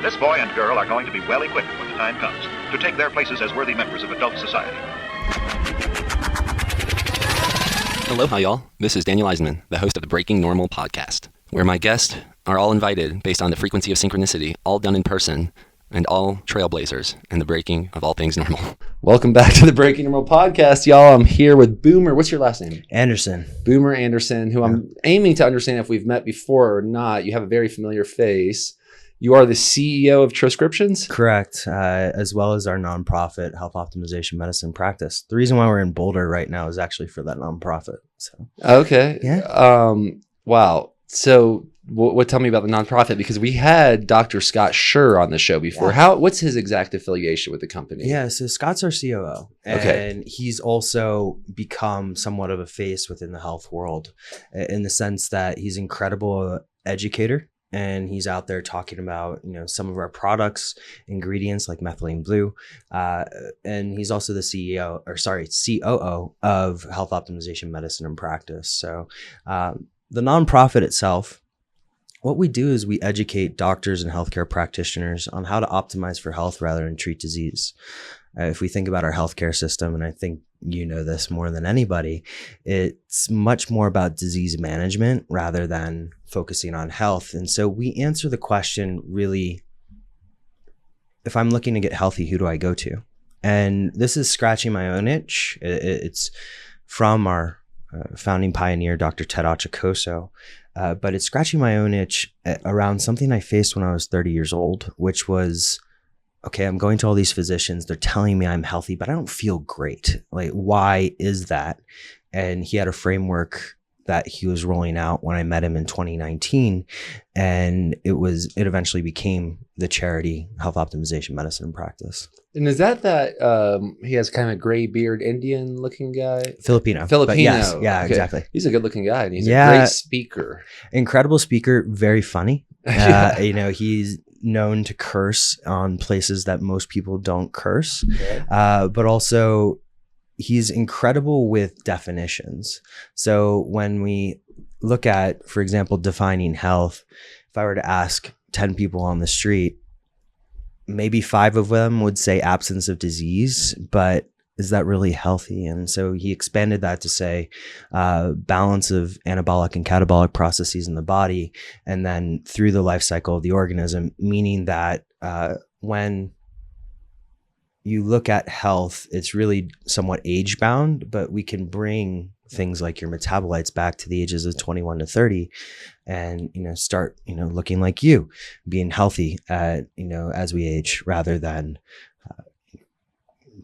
This boy and girl are going to be well equipped when the time comes to take their places as worthy members of adult society. Aloha, y'all. This is Daniel Eisenman, the host of the Breaking Normal podcast, where my guests are all invited based on the frequency of synchronicity, all done in person, and all trailblazers in the breaking of all things normal. Welcome back to the Breaking Normal podcast, y'all. I'm here with Boomer. What's your last name? Anderson. Boomer Anderson, who I'm aiming to understand if we've met before or not. You have a very familiar face. You are the CEO of Troscriptions? Correct, as well as our nonprofit health optimization medicine practice. The reason why we're in Boulder right now is actually for that nonprofit. So okay. Yeah. Wow. So tell me about the nonprofit, because we had Dr. Scott Sherr on the show before. Yeah. What's his exact affiliation with the company? Yeah, so Scott's our COO, and he's also become somewhat of a face within the health world in the sense that he's an incredible educator. And he's out there talking about, some of our products, ingredients like Methylene Blue. And he's also the COO of Health Optimization Medicine and Practice. So the nonprofit itself, what we do is we educate doctors and healthcare practitioners on how to optimize for health rather than treat disease. If we think about our healthcare system, and I think you know this more than anybody, it's much more about disease management rather than focusing on health. And so we answer the question, really, if I'm looking to get healthy, who do I go to? And this is scratching my own itch. It's from our founding pioneer, Dr. Ted Achacoso. But it's scratching my own itch around something I faced when I was 30 years old, which was, okay, I'm going to all these physicians. They're telling me I'm healthy, but I don't feel great. Like, why is that? And he had a framework that he was rolling out when I met him in 2019. And it eventually became the charity Health Optimization Medicine and Practice. And is that he has kind of a gray beard, Indian looking guy? Filipino. Yes, yeah, okay. Exactly. He's a good looking guy, and he's a great speaker. Incredible speaker, very funny. He's known to curse on places that most people don't curse, but also he's incredible with definitions. So when we look at, for example, defining health, if I were to ask 10 people on the street, maybe 5 of them would say absence of disease, but is that really healthy? And so he expanded that to say balance of anabolic and catabolic processes in the body, and then through the life cycle of the organism, meaning that when you look at health, it's really somewhat age bound, but we can bring things like your metabolites back to the ages of 21 to 30 and, start, looking like you, being healthy, as we age, rather than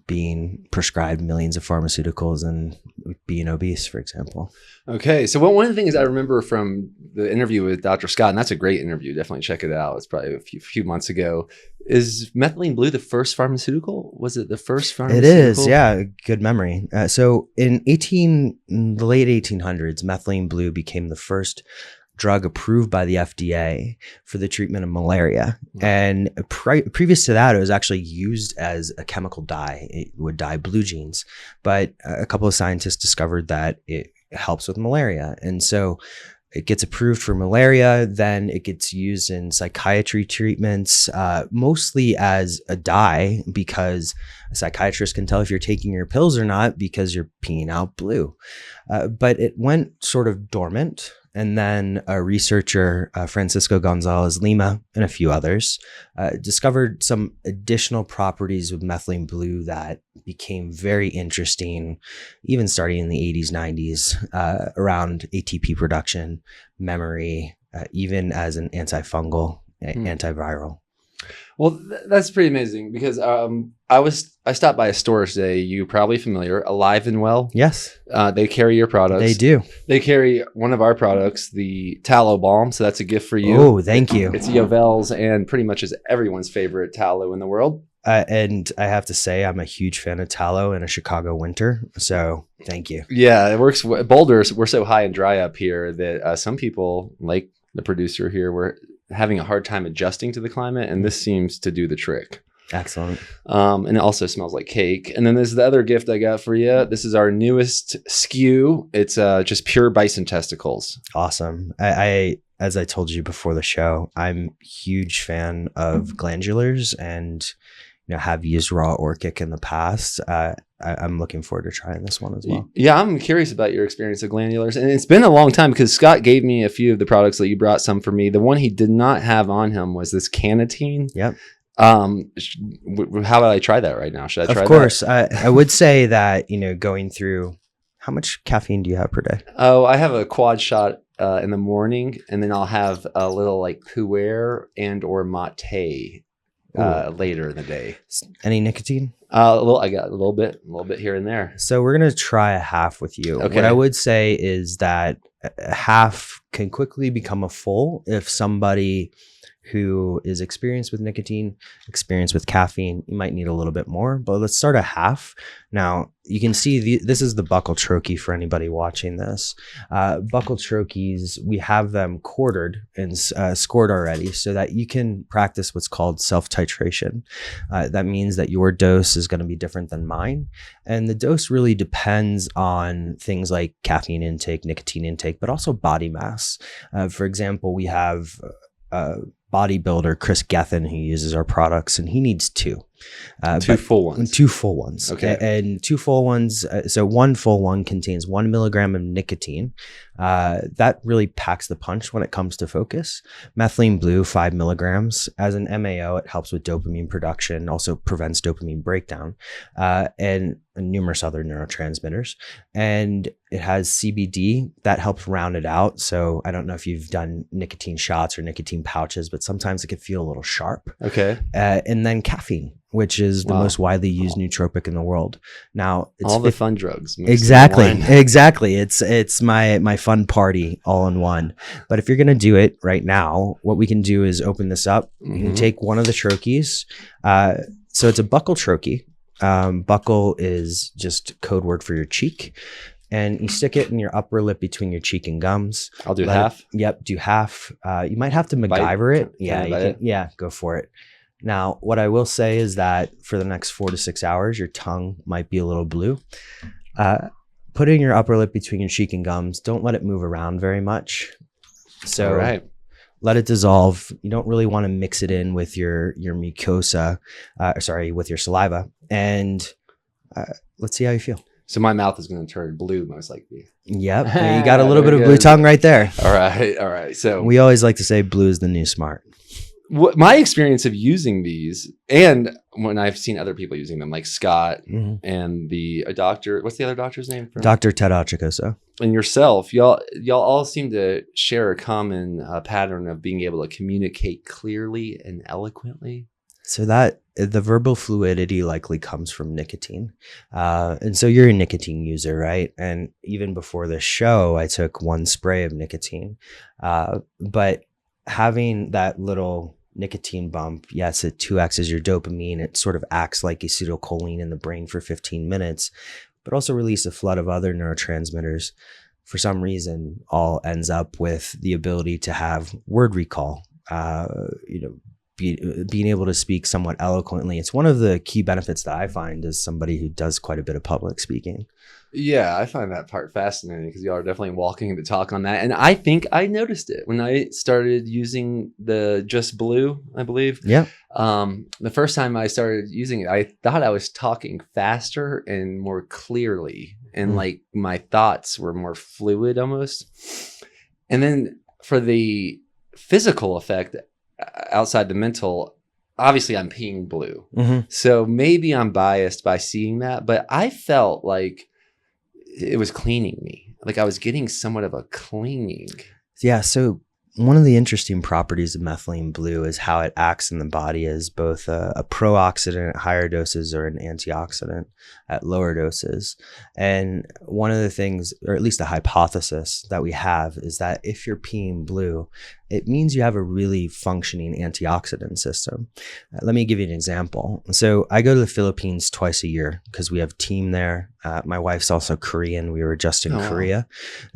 being prescribed millions of pharmaceuticals and being obese, for example. Okay. So one of the things I remember from the interview with Dr. Scott, and that's a great interview, definitely check it out. It's probably a few months ago. Is Methylene Blue the first pharmaceutical? Was it the first pharmaceutical? It is, yeah. Good memory. So in the late 1800s, Methylene Blue became the first drug approved by the FDA for the treatment of malaria. And previous to that, it was actually used as a chemical dye. It would dye blue jeans. But a couple of scientists discovered that it helps with malaria. And so it gets approved for malaria, then it gets used in psychiatry treatments, mostly as a dye, because a psychiatrist can tell if you're taking your pills or not because you're peeing out blue. But it went sort of dormant. And then a researcher, Francisco Gonzalez Lima, and a few others, discovered some additional properties with methylene blue that became very interesting, even starting in the 80s, 90s, around ATP production, memory, even as an antifungal, antiviral. Well, that's pretty amazing, because I stopped by a store today. You're probably familiar, Alive and Well. Yes. They carry your products. They do. They carry one of our products, the tallow balm. So that's a gift for you. Oh, thank you. It's Yovel's and pretty much is everyone's favorite tallow in the world. And I have to say, I'm a huge fan of tallow in a Chicago winter. So thank you. Yeah, it works. Boulder, we're so high and dry up here that some people, like the producer here, were having a hard time adjusting to the climate, and this seems to do the trick. Excellent. And it also smells like cake. And then there's the other gift I got for you. This is our newest SKU. It's just pure bison testicles. Awesome. I as I told you before the show, I'm a huge fan of glandulars and have used raw orchic in the past. I'm looking forward to trying this one as well. Yeah, I'm curious about your experience of glandulars. And it's been a long time because Scott gave me a few of the products that you brought some for me. The one he did not have on him was this Canatine. Yep. How would I try that right now? Should I try that? Of course. I would say that, going through, how much caffeine do you have per day? Oh, I have a quad shot in the morning, and then I'll have a little like pu'er and or mate later in the day. Any nicotine? I got a little bit here and there. So we're going to try a half with you. Okay. What I would say is that a half can quickly become a full if somebody who is experienced with nicotine, experienced with caffeine, you might need a little bit more, but let's start a half. Now, you can see this is the buccal troche for anybody watching this. Buccal troches, we have them quartered and scored already so that you can practice what's called self-titration. That means that your dose is going to be different than mine. And the dose really depends on things like caffeine intake, nicotine intake, but also body mass. For example, we have bodybuilder Chris Gethin who uses our products, and he needs two full ones. Okay. And two full ones. So one full one contains 1 milligram of nicotine. That really packs the punch when it comes to focus. Methylene blue, 5 milligrams. As an MAO, it helps with dopamine production, also prevents dopamine breakdown, and numerous other neurotransmitters. And it has CBD that helps round it out. So I don't know if you've done nicotine shots or nicotine pouches, but sometimes it can feel a little sharp. Okay. And then caffeine, which is the most widely used nootropic in the world. Now, it's all the fun drugs. Exactly. It's my fun party all in one. But if you're going to do it right now, what we can do is open this up. You can take one of the troches. So it's a buccal troche. Buccal is just code word for your cheek. And you stick it in your upper lip between your cheek and gums. I'll do half. Do half. You might have to MacGyver it. Yeah, go for it. Now, what I will say is that for the next 4 to 6 hours, your tongue might be a little blue. Put it in your upper lip between your cheek and gums. Don't let it move around very much. So let it dissolve. You don't really want to mix it in with your mucosa, with your saliva. And let's see how you feel. So my mouth is going to turn blue, most likely. Yep. You got a little bit of blue tongue right there. All right. So we always like to say blue is the new smart. My experience of using these, and when I've seen other people using them, like Scott and the doctor, what's the other doctor's name? Dr. Ted Achacoso. And yourself, y'all all seem to share a common pattern of being able to communicate clearly and eloquently. So that the verbal fluidity likely comes from nicotine. And so you're a nicotine user, right? And even before the show, I took 1 spray of nicotine. But having that little nicotine bump, yes, it 2x's your dopamine. It sort of acts like acetylcholine in the brain for 15 minutes, but also release a flood of other neurotransmitters. For some reason, all ends up with the ability to have word recall, being able to speak somewhat eloquently. It's one of the key benefits that I find as somebody who does quite a bit of public speaking. Yeah, I find that part fascinating because y'all are definitely walking the talk on that. And I think I noticed it when I started using the Just Blue, I believe. Yeah. The first time I started using it, I thought I was talking faster and more clearly. And like my thoughts were more fluid almost. And then for the physical effect, outside the mental, obviously I'm peeing blue. So maybe I'm biased by seeing that, but I felt like it was cleaning me. Like I was getting somewhat of a cleaning. Yeah. So one of the interesting properties of methylene blue is how it acts in the body as both a pro-oxidant at higher doses or an antioxidant at lower doses. And one of the things, or at least the hypothesis that we have, is that if you're peeing blue, it means you have a really functioning antioxidant system. Let me give you an example. So I go to the Philippines twice a year because we have a team there. My wife's also Korean. We were just in Korea.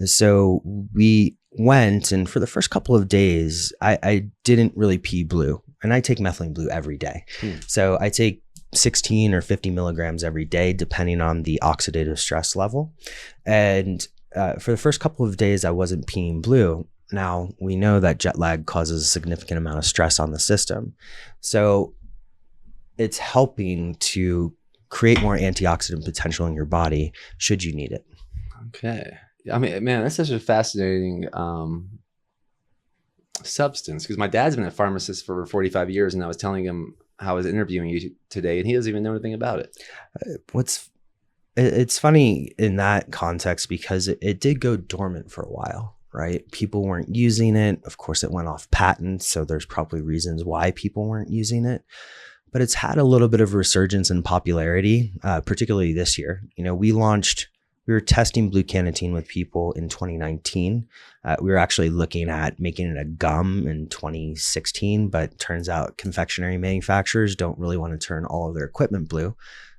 So we went, and for the first couple of days, I didn't really pee blue. And I take methylene blue every day. So I take 16 or 50 milligrams every day, depending on the oxidative stress level. And for the first couple of days, I wasn't peeing blue. Now, we know that jet lag causes a significant amount of stress on the system. So it's helping to create more antioxidant potential in your body should you need it. Okay. I mean, man, that's such a fascinating substance, because my dad's been a pharmacist for 45 years, and I was telling him how I was interviewing you today, and he doesn't even know anything about it. It's funny in that context because it did go dormant for a while, right? People weren't using it. Of course, it went off patent, so there's probably reasons why people weren't using it. But it's had a little bit of resurgence in popularity, particularly this year. We were testing blue cannatine with people in 2019. We were actually looking at making it a gum in 2016, but turns out confectionery manufacturers don't really want to turn all of their equipment blue.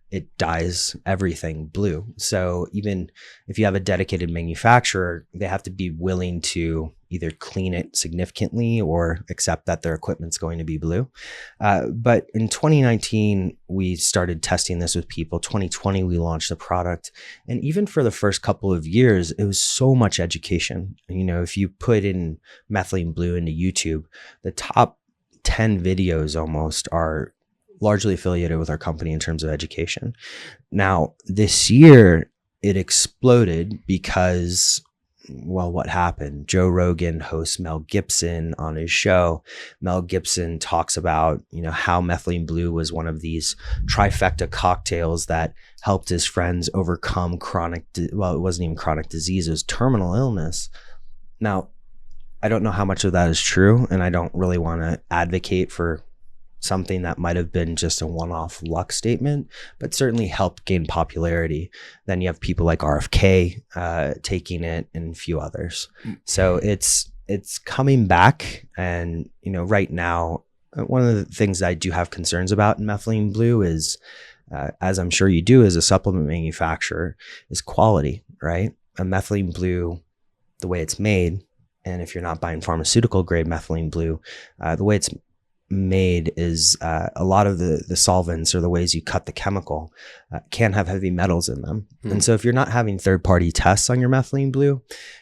It dyes everything blue. So even if you have a dedicated manufacturer, they have to be willing to either clean it significantly or accept that their equipment's going to be blue. But in 2019, we started testing this with people. 2020, we launched the product. And even for the first couple of years, it was so much education. If you put in methylene blue into YouTube, the top 10 videos almost are largely affiliated with our company in terms of education. Now, this year, it exploded because, well, what happened? Joe Rogan hosts Mel Gibson on his show. Mel Gibson talks about, how methylene blue was one of these trifecta cocktails that helped his friends overcome it wasn't even chronic disease, it was terminal illness. Now, I don't know how much of that is true, and I don't really want to advocate for something that might have been just a one-off luck statement, but certainly helped gain popularity. Then you have people like RFK taking it, and a few others. So it's coming back. And right now, one of the things that I do have concerns about in methylene blue is, as I'm sure you do as a supplement manufacturer, is quality, right? A methylene blue, the way it's made, and if you're not buying pharmaceutical grade methylene blue, the way it's made is a lot of the solvents or the ways you cut the chemical can have heavy metals in them. And so if you're not having third-party tests on your methylene blue,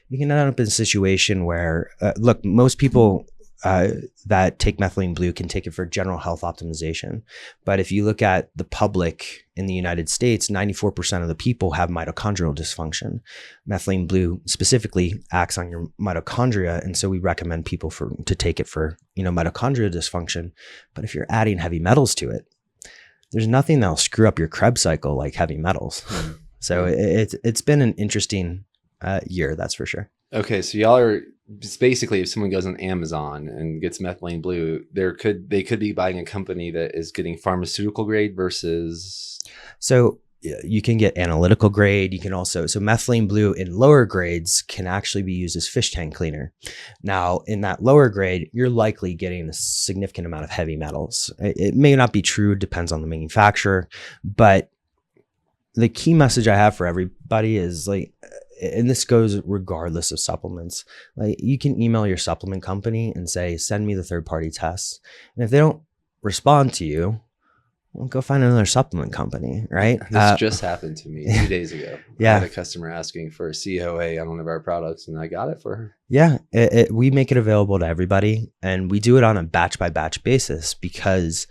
you can end up in a situation where, look, most people that take methylene blue can take it for general health optimization. But if you look at the public in the United States, 94% of the people have mitochondrial dysfunction. Methylene blue specifically acts on your mitochondria. And so we recommend people to take it for, mitochondrial dysfunction. But if you're adding heavy metals to it, there's nothing that'll screw up your Krebs cycle like heavy metals. So it's been an interesting year, that's for sure. Okay, so y'all are basically, if someone goes on Amazon and gets methylene blue, they could be buying a company that is getting pharmaceutical grade versus. So you can get analytical grade. You can also, so methylene blue in lower grades can actually be used as fish tank cleaner. Now, in that lower grade, you're likely getting a significant amount of heavy metals. It may not be true, depends on the manufacturer, but the key message I have for everybody is like, and this goes regardless of supplements, like you can email your supplement company and say, send me the third-party tests. And if they don't respond to you, well, go find another supplement company, right? This just happened to me 2 days ago. Yeah. I had a customer asking for a COA on one of our products, and I got it for her. Yeah, we make it available to everybody, and we do it on a batch-by-batch basis because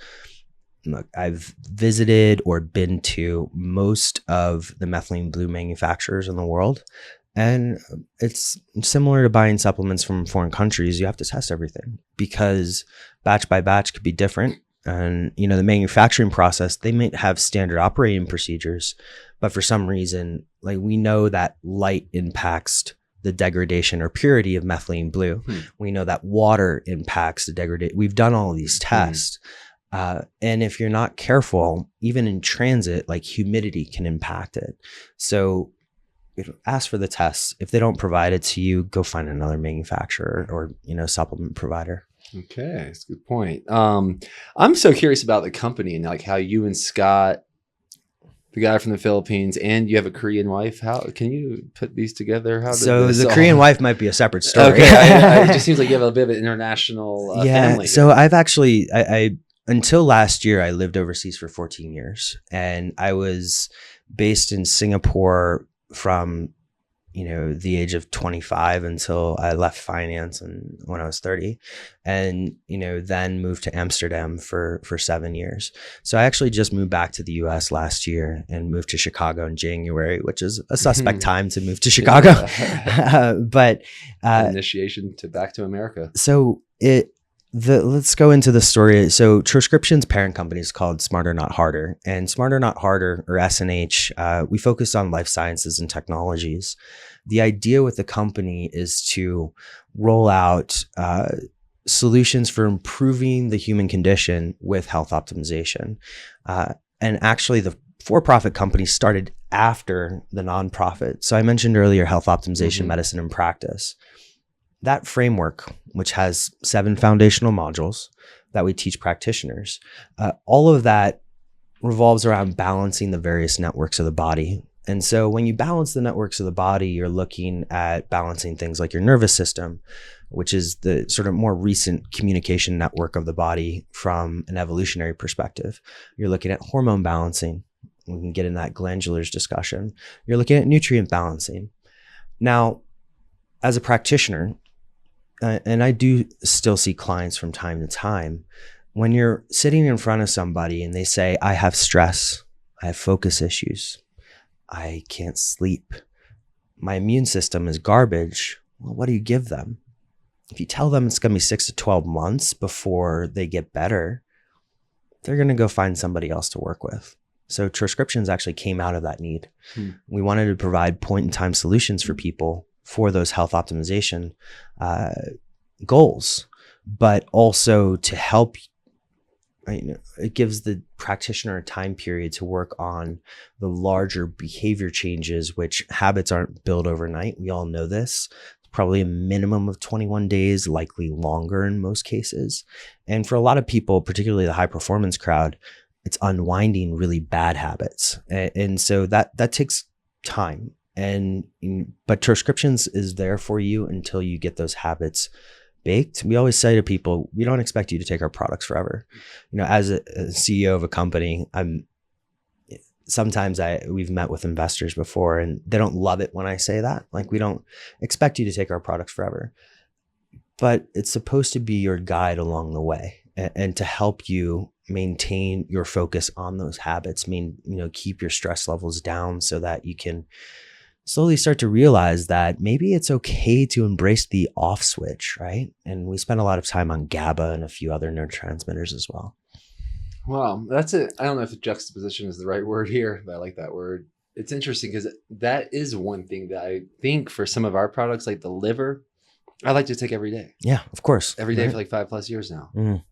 look, I've visited or been to most of the methylene blue manufacturers in the world, and it's similar to buying supplements from foreign countries. You have to test everything because batch by batch could be different. And, the manufacturing process, they might have standard operating procedures, but for some reason, like we know that light impacts the degradation or purity of methylene blue. We know that water impacts the degradation. We've done all of these tests. And if you're not careful, even in transit, like humidity can impact it. So ask for the tests. If they don't provide it to you, go find another manufacturer or, supplement provider. Okay. That's a good point. I'm so curious about the company and like how you and Scott, the guy from the Philippines, and you have a Korean wife. How can you put these together? The Korean wife might be a separate story. Okay. It just seems like you have a bit of an international family. So I've actually, I until last year, I lived overseas for 14 years, and I was based in Singapore from the age of 25 until I left finance and when I was 30, and then moved to Amsterdam for 7 years. So I actually just moved back to the US last year and moved to Chicago in January, which is a suspect time to move to Chicago. But initiation to back to America. So let's go into the story. So Troscriptions' parent company is called Smarter Not Harder, and Smarter Not Harder, or S&H, we focus on life sciences and technologies. The idea with the company is to roll out solutions for improving the human condition with health optimization. And actually, the for-profit company started after the nonprofit. So I mentioned earlier health optimization, medicine, and practice. That framework, which has 7 foundational modules that we teach practitioners, all of that revolves around balancing the various networks of the body. And so when you balance the networks of the body, you're looking at balancing things like your nervous system, which is the sort of more recent communication network of the body from an evolutionary perspective. You're looking at hormone balancing. We can get in that glandulars discussion. You're looking at nutrient balancing. Now, as a practitioner, and I do still see clients from time to time, when you're sitting in front of somebody and they say, I have stress, I have focus issues, I can't sleep, my immune system is garbage, well, what do you give them? If you tell them it's going to be 6 to 12 months before they get better, they're going to go find somebody else to work with. So Troscriptions actually came out of that need. We wanted to provide point-in-time solutions for people for those health optimization goals, but also to help, it gives the practitioner a time period to work on the larger behavior changes, which habits aren't built overnight. We all know this. It's probably a minimum of 21 days, likely longer in most cases. And for a lot of people, particularly the high performance crowd, it's unwinding really bad habits. And so that takes time. But Troscriptions is there for you until you get those habits baked. We always say to people, we don't expect you to take our products forever. As a CEO of a company, we've met with investors before and they don't love it when I say that. Like, we don't expect you to take our products forever, but it's supposed to be your guide along the way and to help you maintain your focus on those habits, keep your stress levels down so that you can slowly start to realize that maybe it's okay to embrace the off switch, right? And we spend a lot of time on GABA and a few other neurotransmitters as well. Wow, that's it. I don't know if juxtaposition is the right word here, but I like that word. It's interesting because that is one thing that I think for some of our products, like the liver, I like to take every day. Yeah, of course. Every day for like 5+ years now.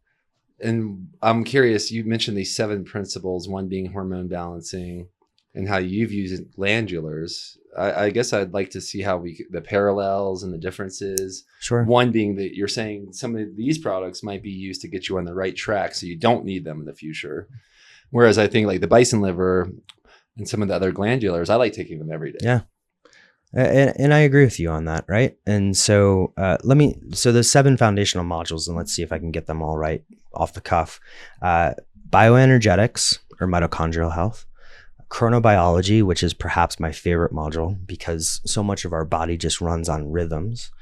And I'm curious, you mentioned these 7 principles, one being hormone balancing and how you've used glandulars. I guess I'd like to see how the parallels and the differences. Sure. One being that you're saying some of these products might be used to get you on the right track so you don't need them in the future. Whereas I think like the bison liver and some of the other glandulars, I like taking them every day. Yeah. And I agree with you on that, right? And so so there's 7 foundational modules, and let's see if I can get them all right off the cuff. Bioenergetics, or mitochondrial health. Chronobiology, which is perhaps my favorite module because so much of our body just runs on rhythms.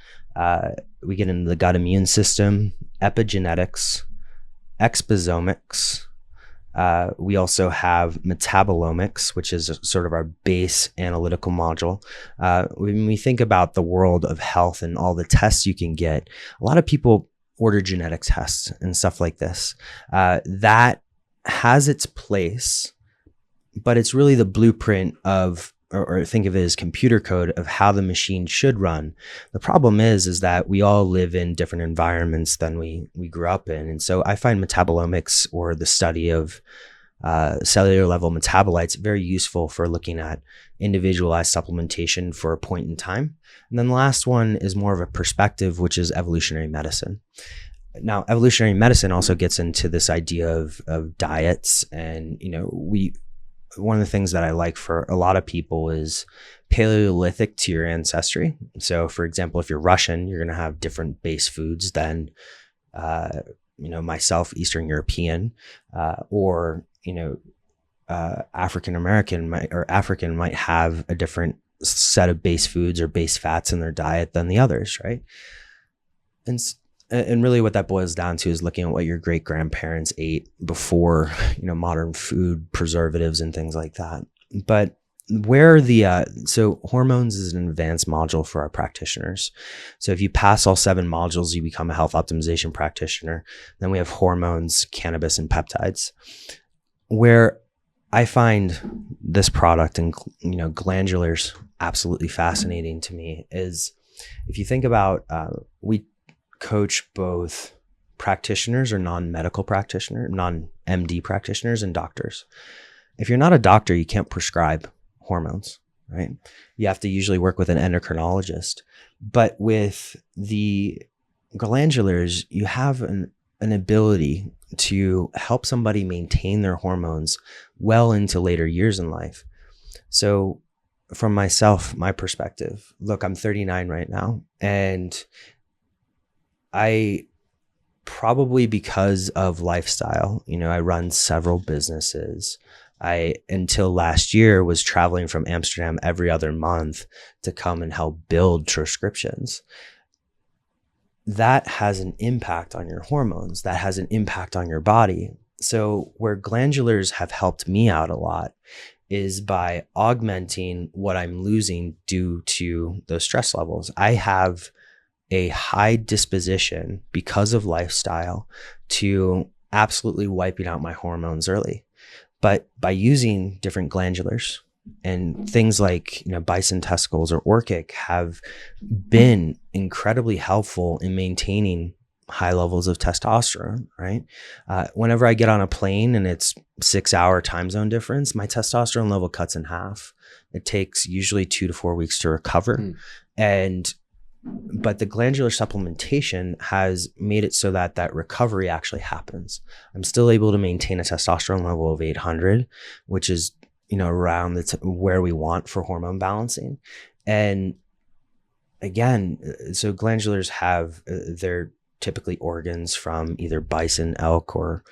We get into the gut immune system, epigenetics, exposomics. We also have metabolomics, which is sort of our base analytical module. When we think about the world of health and all the tests you can get, a lot of people order genetic tests and stuff like this. That has its place, but it's really the blueprint of, or think of it as computer code of how the machine should run. The problem is that we all live in different environments than we grew up in. And so I find metabolomics, or the study of cellular level metabolites, very useful for looking at individualized supplementation for a point in time. And then the last one is more of a perspective, which is evolutionary medicine. Now, evolutionary medicine also gets into this idea of diets, and one of the things that I like for a lot of people is Paleolithic to your ancestry. So for example, if you're Russian, you're going to have different base foods than, myself, Eastern European, or African American or African might have a different set of base foods or base fats in their diet than the others, right? And really what that boils down to is looking at what your great grandparents ate before, modern food, preservatives and things like that. But where so hormones is an advanced module for our practitioners. So if you pass all 7 modules, you become a health optimization practitioner. Then we have hormones, cannabis, and peptides. Where I find this product and, glandulars absolutely fascinating to me is if you think about, we coach both practitioners or non-medical practitioner, non-MD practitioners and doctors. If you're not a doctor, you can't prescribe hormones, right? You have to usually work with an endocrinologist. But with the glandulars, you have an ability to help somebody maintain their hormones well into later years in life. So from myself, my perspective, look, I'm 39 right now, and I probably because of lifestyle, I run several businesses. I, until last year, was traveling from Amsterdam every other month to come and help build Troscriptions. That has an impact on your hormones. That has an impact on your body. So where glandulars have helped me out a lot is by augmenting what I'm losing due to those stress levels. I have a high disposition because of lifestyle to absolutely wiping out my hormones early. But by using different glandulars and things like, bison testicles or orchic have been incredibly helpful in maintaining high levels of testosterone, right? Whenever I get on a plane and it's 6-hour time zone difference, my testosterone level cuts in half. It takes usually 2 to 4 weeks to recover. But the glandular supplementation has made it so that recovery actually happens. I'm still able to maintain a testosterone level of 800, which is, around where we want for hormone balancing. And again, so glandulars have, they're typically organs from either bison, elk, or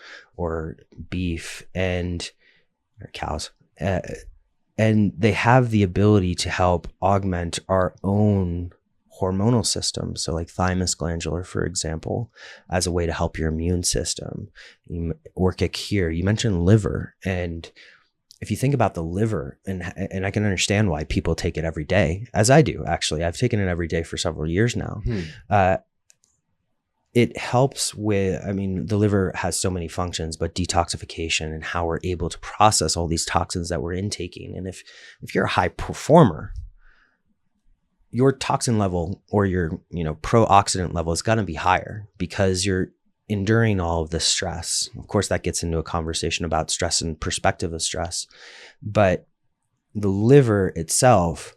beef or cows. And they have the ability to help augment our own hormonal system. So like thymus glandular, for example, as a way to help your immune system. Orchic here, you mentioned liver. And if you think about the liver, and I can understand why people take it every day, as I do, actually. I've taken it every day for several years now. It helps with, the liver has so many functions, but detoxification and how we're able to process all these toxins that we're intaking. And if you're a high performer, your toxin level or your, pro-oxidant level is going to be higher because you're enduring all of this stress. Of course, that gets into a conversation about stress and perspective of stress. But the liver itself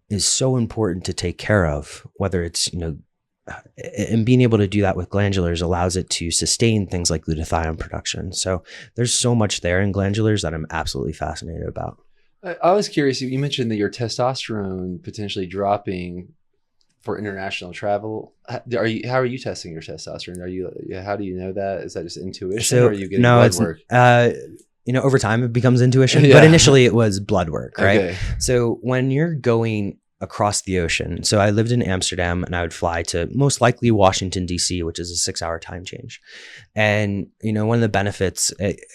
is so important to take care of, whether it's, and being able to do that with glandulars allows it to sustain things like glutathione production. So there's so much there in glandulars that I'm absolutely fascinated about. I was curious, you mentioned that your testosterone potentially dropping for international travel. How are you testing your testosterone? How do you know that? Is that just intuition or are you getting blood work? Over time it becomes intuition, but initially it was blood work, right? Okay. So when you're going across the ocean, so I lived in Amsterdam and I would fly to most likely Washington, DC, which is a 6-hour time change. And, one of the benefits,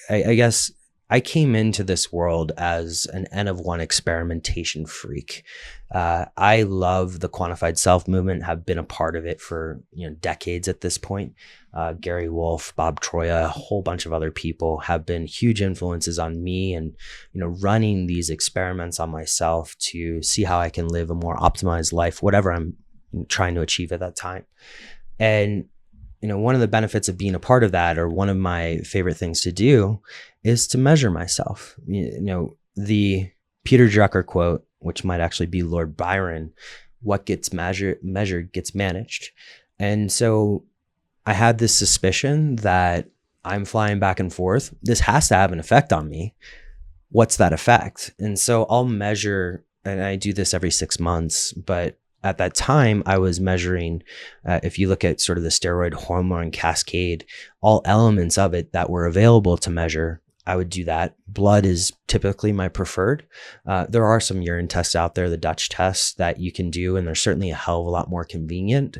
I guess, I came into this world as an N of 1 experimentation freak. I love the quantified self movement, have been a part of it for decades at this point. Gary Wolf, Bob Troya, a whole bunch of other people have been huge influences on me and running these experiments on myself to see how I can live a more optimized life, whatever I'm trying to achieve at that time. And one of the benefits of being a part of that, or one of my favorite things to do, is to measure myself. The Peter Drucker quote, which might actually be Lord Byron, what gets measured gets managed. And so I had this suspicion that I'm flying back and forth. This has to have an effect on me. What's that effect? And so I'll measure, and I do this every 6 months, but at that time, I was measuring, if you look at sort of the steroid hormone cascade, all elements of it that were available to measure, I would do that. Blood is typically my preferred. There are some urine tests out there, the Dutch tests that you can do, and they're certainly a hell of a lot more convenient.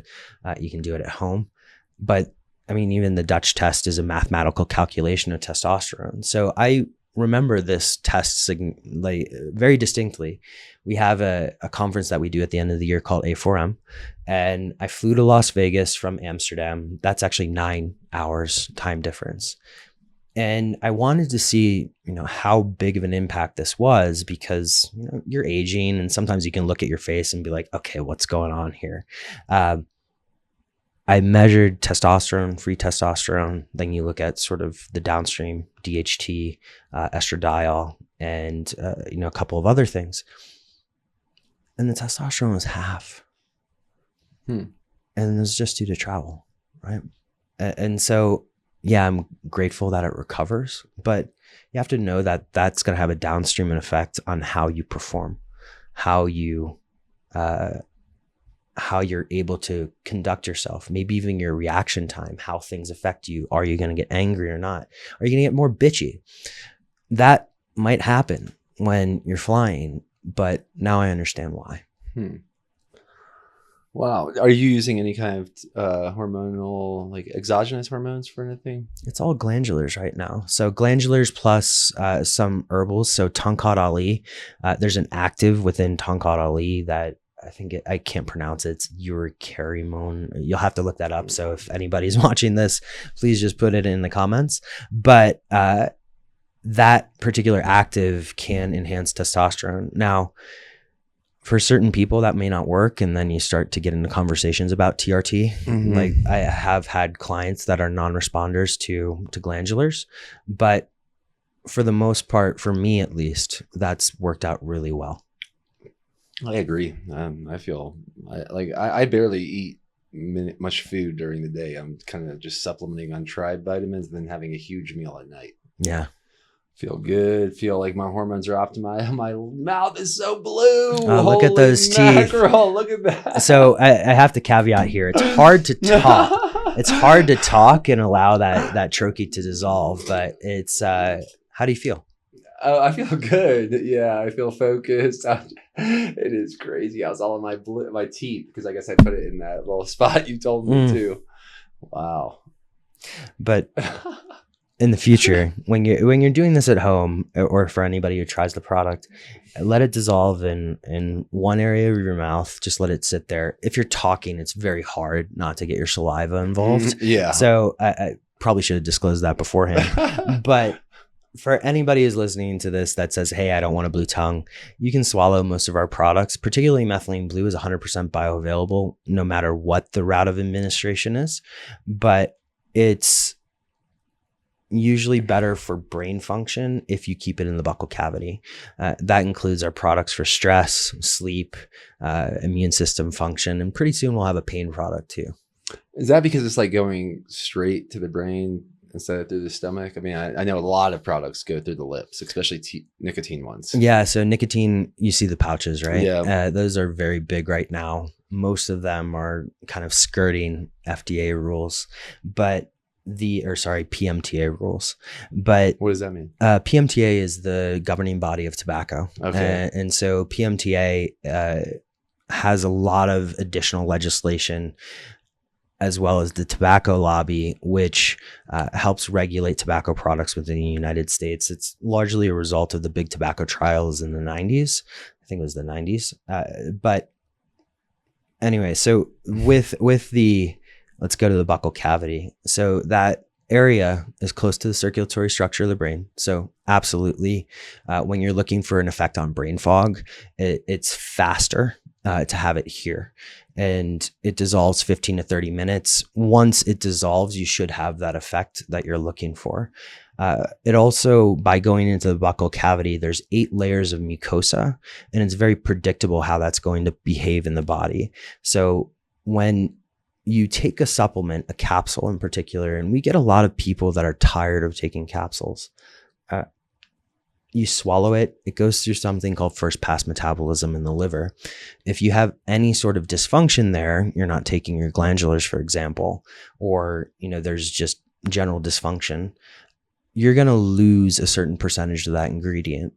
You can do it at home. But I mean, even the Dutch test is a mathematical calculation of testosterone. So I remember this test like very distinctly. We have a conference that we do at the end of the year called A4M, and I flew to Las Vegas from Amsterdam. That's actually 9 hours time difference. And I wanted to see, how big of an impact this was, because you're aging and sometimes you can look at your face and be like, okay, what's going on here? I measured testosterone, free testosterone. Then you look at sort of the downstream DHT, estradiol, and a couple of other things. And the testosterone was half. And it was just due to travel, right? And so, yeah, I'm grateful that it recovers, but you have to know that that's going to have a downstream effect on how you perform, how you're able to conduct yourself, maybe even your reaction time, how things affect you. Are you going to get angry or not? Are you going to get more bitchy? That might happen when you're flying, but now I understand why. Wow. Are you using any kind of hormonal, like exogenous hormones for anything? It's all glandulars right now. So glandulars plus some herbals. So Tongkat Ali, there's an active within Tongkat Ali that I can't pronounce it. It's uricariamone. You'll have to look that up. So if anybody's watching this, please just put it in the comments. But that particular active can enhance testosterone. Now, for certain people that may not work, and then you start to get into conversations about TRT. Like I have had clients that are non-responders to glandulars, but for the most part, for me at least, that's worked out really well. I agree. I feel I barely eat much food during the day. I'm kind of just supplementing on tribe vitamins and then having a huge meal at night. Yeah. Feel good. Feel like my hormones are optimized. My mouth is so blue. Look at those teeth. Look at that. So I have to caveat here. It's hard to talk. It's hard to talk and allow that troche to dissolve. But it's how do you feel? I feel good. Yeah, I feel focused. It is crazy. I was all in my teeth because I guess I put it in that little spot you told me to. Wow. But in the future, when you're doing this at home, or for anybody who tries the product, let it dissolve in one area of your mouth. Just let it sit there. If you're talking, it's very hard not to get your saliva involved. Yeah. So I probably should have disclosed that beforehand. But for anybody who's listening to this that says, hey, I don't want a blue tongue, you can swallow most of our products. Particularly Methylene Blue is 100% bioavailable, no matter what the route of administration is. But it's usually better for brain function if you keep it in the buccal cavity. That includes our products for stress, sleep, immune system function, and pretty soon we'll have a pain product too. Is that because it's like going straight to the brain instead of through the stomach? I mean, I know a lot of products go through the lips, especially nicotine ones. Yeah. So nicotine, you see the pouches, right? Yeah. Those are very big right now. Most of them are kind of skirting FDA rules, but PMTA rules. But what does that mean? PMTA is the governing body of tobacco. Okay. And so PMTA has a lot of additional legislation, as well as the tobacco lobby, which helps regulate tobacco products within the United States. It's largely a result of the big tobacco trials in the 90s. I think it was the 90s. But anyway, so with the, let's go to the buccal cavity. So that area is close to the circulatory structure of the brain. So absolutely, when you're looking for an effect on brain fog, it's faster to have it here. And it dissolves 15 to 30 minutes. Once it dissolves, you should have that effect that you're looking for. It also, by going into the buccal cavity, there's 8 layers of mucosa, and it's very predictable how that's going to behave in the body. So when you take a supplement, a capsule in particular, and we get a lot of people that are tired of taking capsules, you swallow it, it goes through something called first pass metabolism in the liver. If you have any sort of dysfunction there, you're not taking your glandulars, for example, or, there's just general dysfunction, you're going to lose a certain percentage of that ingredient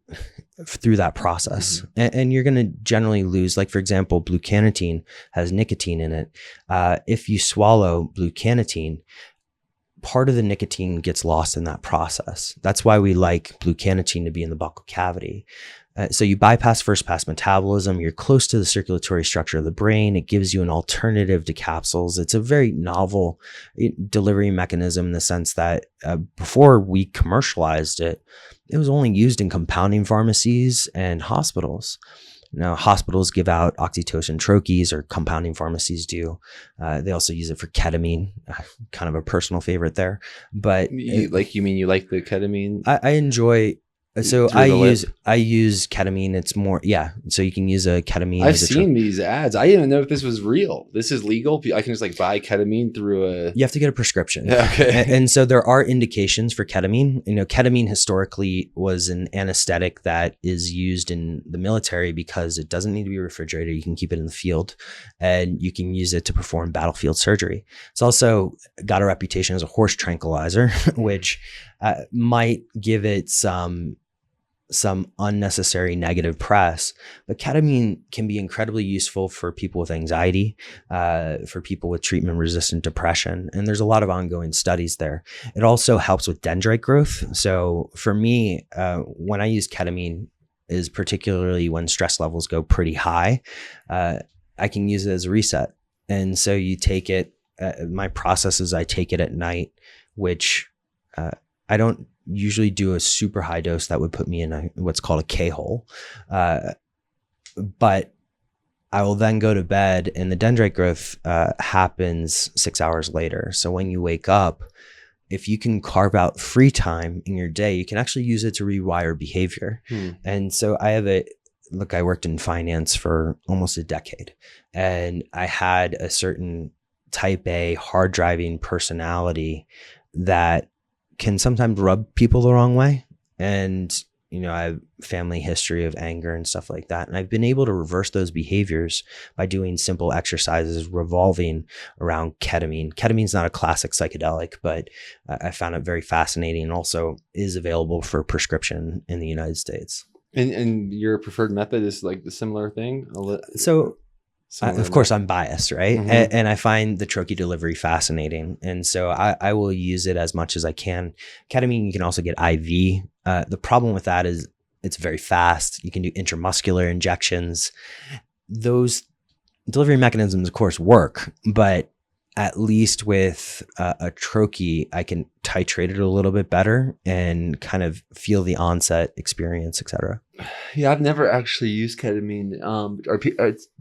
through that process. And you're going to generally lose, like, for example, blue cannatine has nicotine in it. If you swallow blue cannatine, part of the nicotine gets lost in that process. That's why we like blue cannatine to be in the buccal cavity. So you bypass first pass metabolism. You're close to the circulatory structure of the brain. It gives you an alternative to capsules. It's a very novel delivery mechanism in the sense that before we commercialized it, it was only used in compounding pharmacies and hospitals. Now, hospitals give out oxytocin troches, or compounding pharmacies do. They also use it for ketamine, kind of a personal favorite there. But you like the ketamine? I enjoy. So I use ketamine. It's more, so you can use a ketamine. I've seen these ads. I didn't even know if this was real. This is legal. I can just like buy ketamine through you have to get a prescription. Okay. And so there are indications for ketamine. Ketamine historically was an anesthetic that is used in the military because it doesn't need to be refrigerated. You can keep it in the field and you can use it to perform battlefield surgery. It's also got a reputation as a horse tranquilizer, which might give it some unnecessary negative press, but ketamine can be incredibly useful for people with anxiety, for people with treatment-resistant depression, and there's a lot of ongoing studies there. It also helps with dendrite growth. So for me, when I use ketamine, is particularly when stress levels go pretty high, I can use it as a reset. And so you take it, my process is I take it at night, which I don't usually do a super high dose that would put me in what's called a K-hole. But I will then go to bed, and the dendrite growth happens 6 hours later. So when you wake up, if you can carve out free time in your day, you can actually use it to rewire behavior. And so I worked in finance for almost a decade, and I had a certain type A hard driving personality that can sometimes rub people the wrong way. And, I have family history of anger and stuff like that. And I've been able to reverse those behaviors by doing simple exercises revolving around ketamine. Ketamine's not a classic psychedelic, but I found it very fascinating, and also is available for prescription in the United States. And your preferred method is like the similar thing? So of course I'm biased, right? And I find the troche delivery fascinating. And so I will use it as much as I can. Ketamine, you can also get IV. The problem with that is it's very fast. You can do intramuscular injections. Those delivery mechanisms, of course, work, but at least with a troche, I can titrate it a little bit better and kind of feel the onset experience, etc. Yeah, I've never actually used ketamine. Are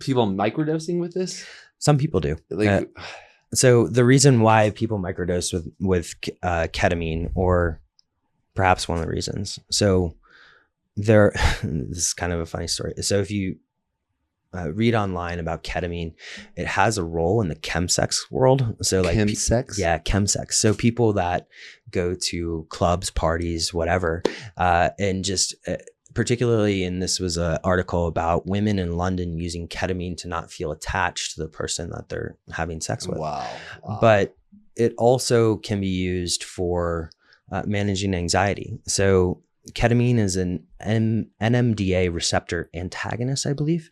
people microdosing with this? Some people do. So the reason why people microdose with ketamine, or perhaps one of the reasons. So this is kind of a funny story. So if you read online about ketamine, it has a role in the chemsex world. So like chemsex? Chemsex. So people that go to clubs, parties, whatever, and just particularly, and this was an article about women in London using ketamine to not feel attached to the person that they're having sex with. Wow. But it also can be used for managing anxiety. So ketamine is an NMDA receptor antagonist, I believe,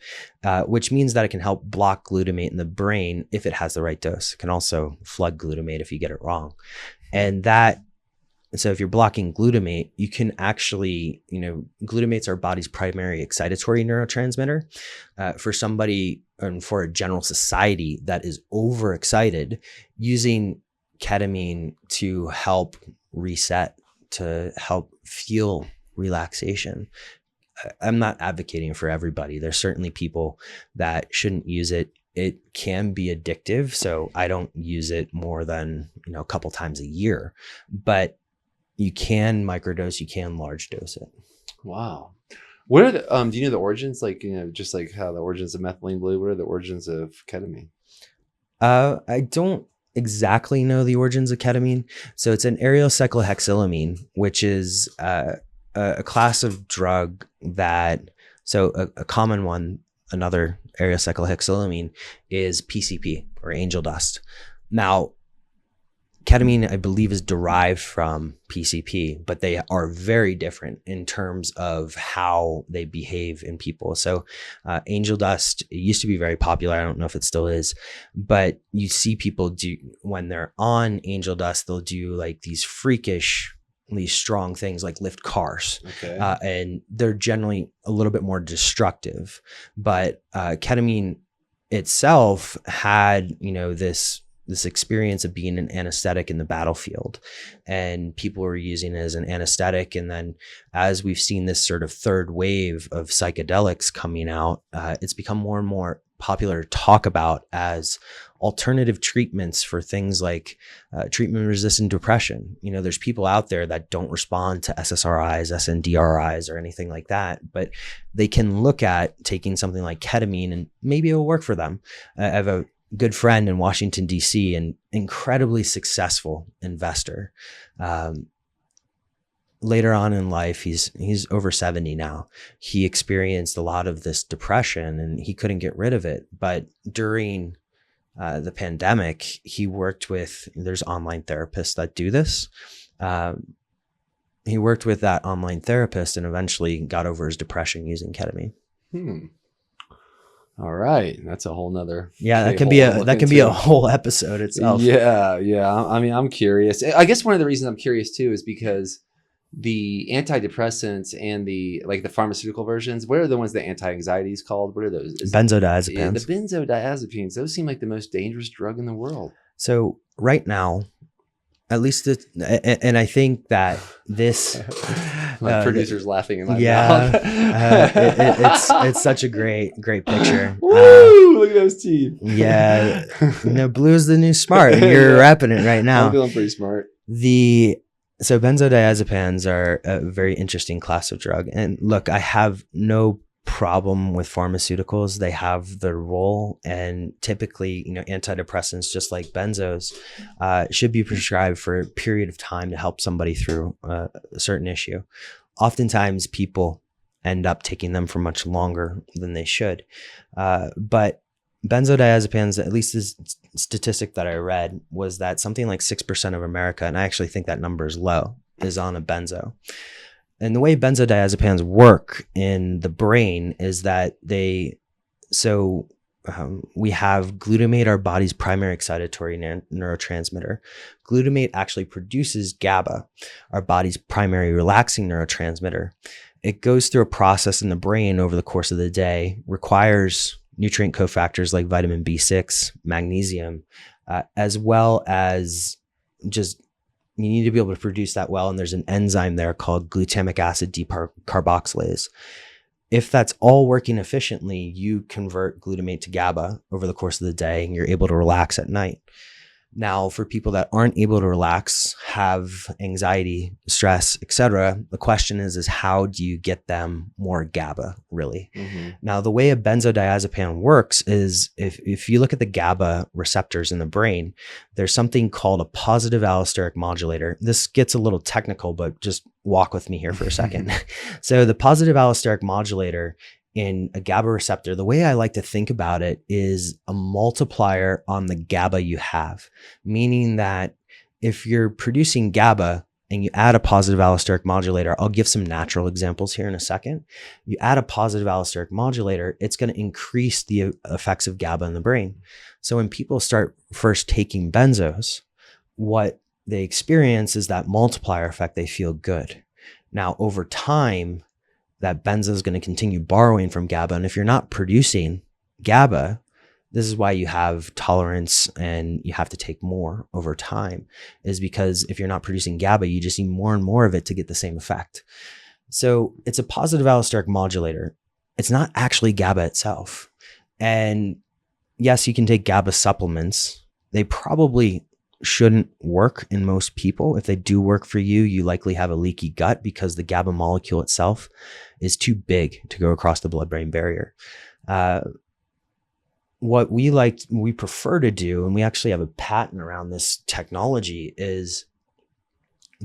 which means that it can help block glutamate in the brain if it has the right dose. It can also flood glutamate if you get it wrong. And so if you're blocking glutamate, you can actually, glutamate's our body's primary excitatory neurotransmitter. For somebody and for a general society that is overexcited, using ketamine to help reset, to help feel relaxation. I'm not advocating for everybody. There's certainly people that shouldn't use it. It can be addictive, so I don't use it more than a couple times a year. But you can microdose, you can large dose it. Wow. What are the do you know the origins? Like, just like how the origins of methylene blue, what are the origins of ketamine? I don't exactly know the origins of ketamine. So it's an aryl cyclohexylamine, which is a class of drug that, a common one, another aryl cyclohexylamine, is PCP, or angel dust. Now, ketamine, I believe, is derived from PCP, but they are very different in terms of how they behave in people. So angel dust, it used to be very popular. I don't know if it still is, but you see people do, when they're on angel dust, they'll do like these freakishly strong things like lift cars. Okay. And they're generally a little bit more destructive. But ketamine itself had, this experience of being an anesthetic in the battlefield, and people were using it as an anesthetic. And then as we've seen this sort of third wave of psychedelics coming out, it's become more and more popular to talk about as alternative treatments for things like treatment-resistant depression. There's people out there that don't respond to SSRIs, SNDRIs, or anything like that, but they can look at taking something like ketamine and maybe it'll work for them. I have a good friend in Washington, D.C., an incredibly successful investor. Later on in life, he's over 70 now. He experienced a lot of this depression and he couldn't get rid of it. But during the pandemic, he worked with, there's online therapists that do this. He worked with that online therapist and eventually got over his depression using ketamine. All right. That's a whole nother. Yeah, that can be a whole episode itself. Yeah. I mean, I'm curious. I guess one of the reasons I'm curious too is because the antidepressants and the pharmaceutical versions, what are the ones that anti-anxiety is called? What are those? Benzodiazepines. Yeah, the benzodiazepines. Those seem like the most dangerous drug in the world. So right now, at least, and I think that this, my producer's laughing in my mouth. It's such a great picture. Woo! Look at those teeth. Yeah, blue is the new smart, and you're repping it right now. I'm feeling pretty smart. So benzodiazepines are a very interesting class of drug, and look, I have no problem with pharmaceuticals. They have their role, and typically, antidepressants, just like benzos, should be prescribed for a period of time to help somebody through a certain issue. Oftentimes people end up taking them for much longer than they should. But benzodiazepines, at least this statistic that I read, was that something like 6% of America, and I actually think that number is low, is on a benzo. And the way benzodiazepines work in the brain is that we have glutamate, our body's primary excitatory neurotransmitter. Glutamate actually produces GABA, our body's primary relaxing neurotransmitter. It goes through a process in the brain over the course of the day, requires nutrient cofactors like vitamin B6, magnesium, as well as just you need to be able to produce that well. And there's an enzyme there called glutamic acid decarboxylase. If that's all working efficiently, you convert glutamate to GABA over the course of the day and you're able to relax at night. Now, for people that aren't able to relax, have anxiety, stress, etc., the question is how do you get them more GABA, really? Mm-hmm. Now, the way a benzodiazepine works is if you look at the GABA receptors in the brain, there's something called a positive allosteric modulator. This gets a little technical, but just walk with me here for a second. So the positive allosteric modulator in a GABA receptor, the way I like to think about it is a multiplier on the GABA you have, meaning that if you're producing GABA and you add a positive allosteric modulator, I'll give some natural examples here in a second. You add a positive allosteric modulator, it's going to increase the effects of GABA in the brain. So when people start first taking benzos, what they experience is that multiplier effect. They feel good. Now, over time, that benzo is going to continue borrowing from GABA. And if you're not producing GABA, this is why you have tolerance and you have to take more over time, is because if you're not producing GABA, you just need more and more of it to get the same effect. So it's a positive allosteric modulator. It's not actually GABA itself. And yes, you can take GABA supplements. They probably shouldn't work in most people. If they do work for you, you likely have a leaky gut because the GABA molecule itself is too big to go across the blood-brain barrier. What we prefer to do, and we actually have a patent around this technology, is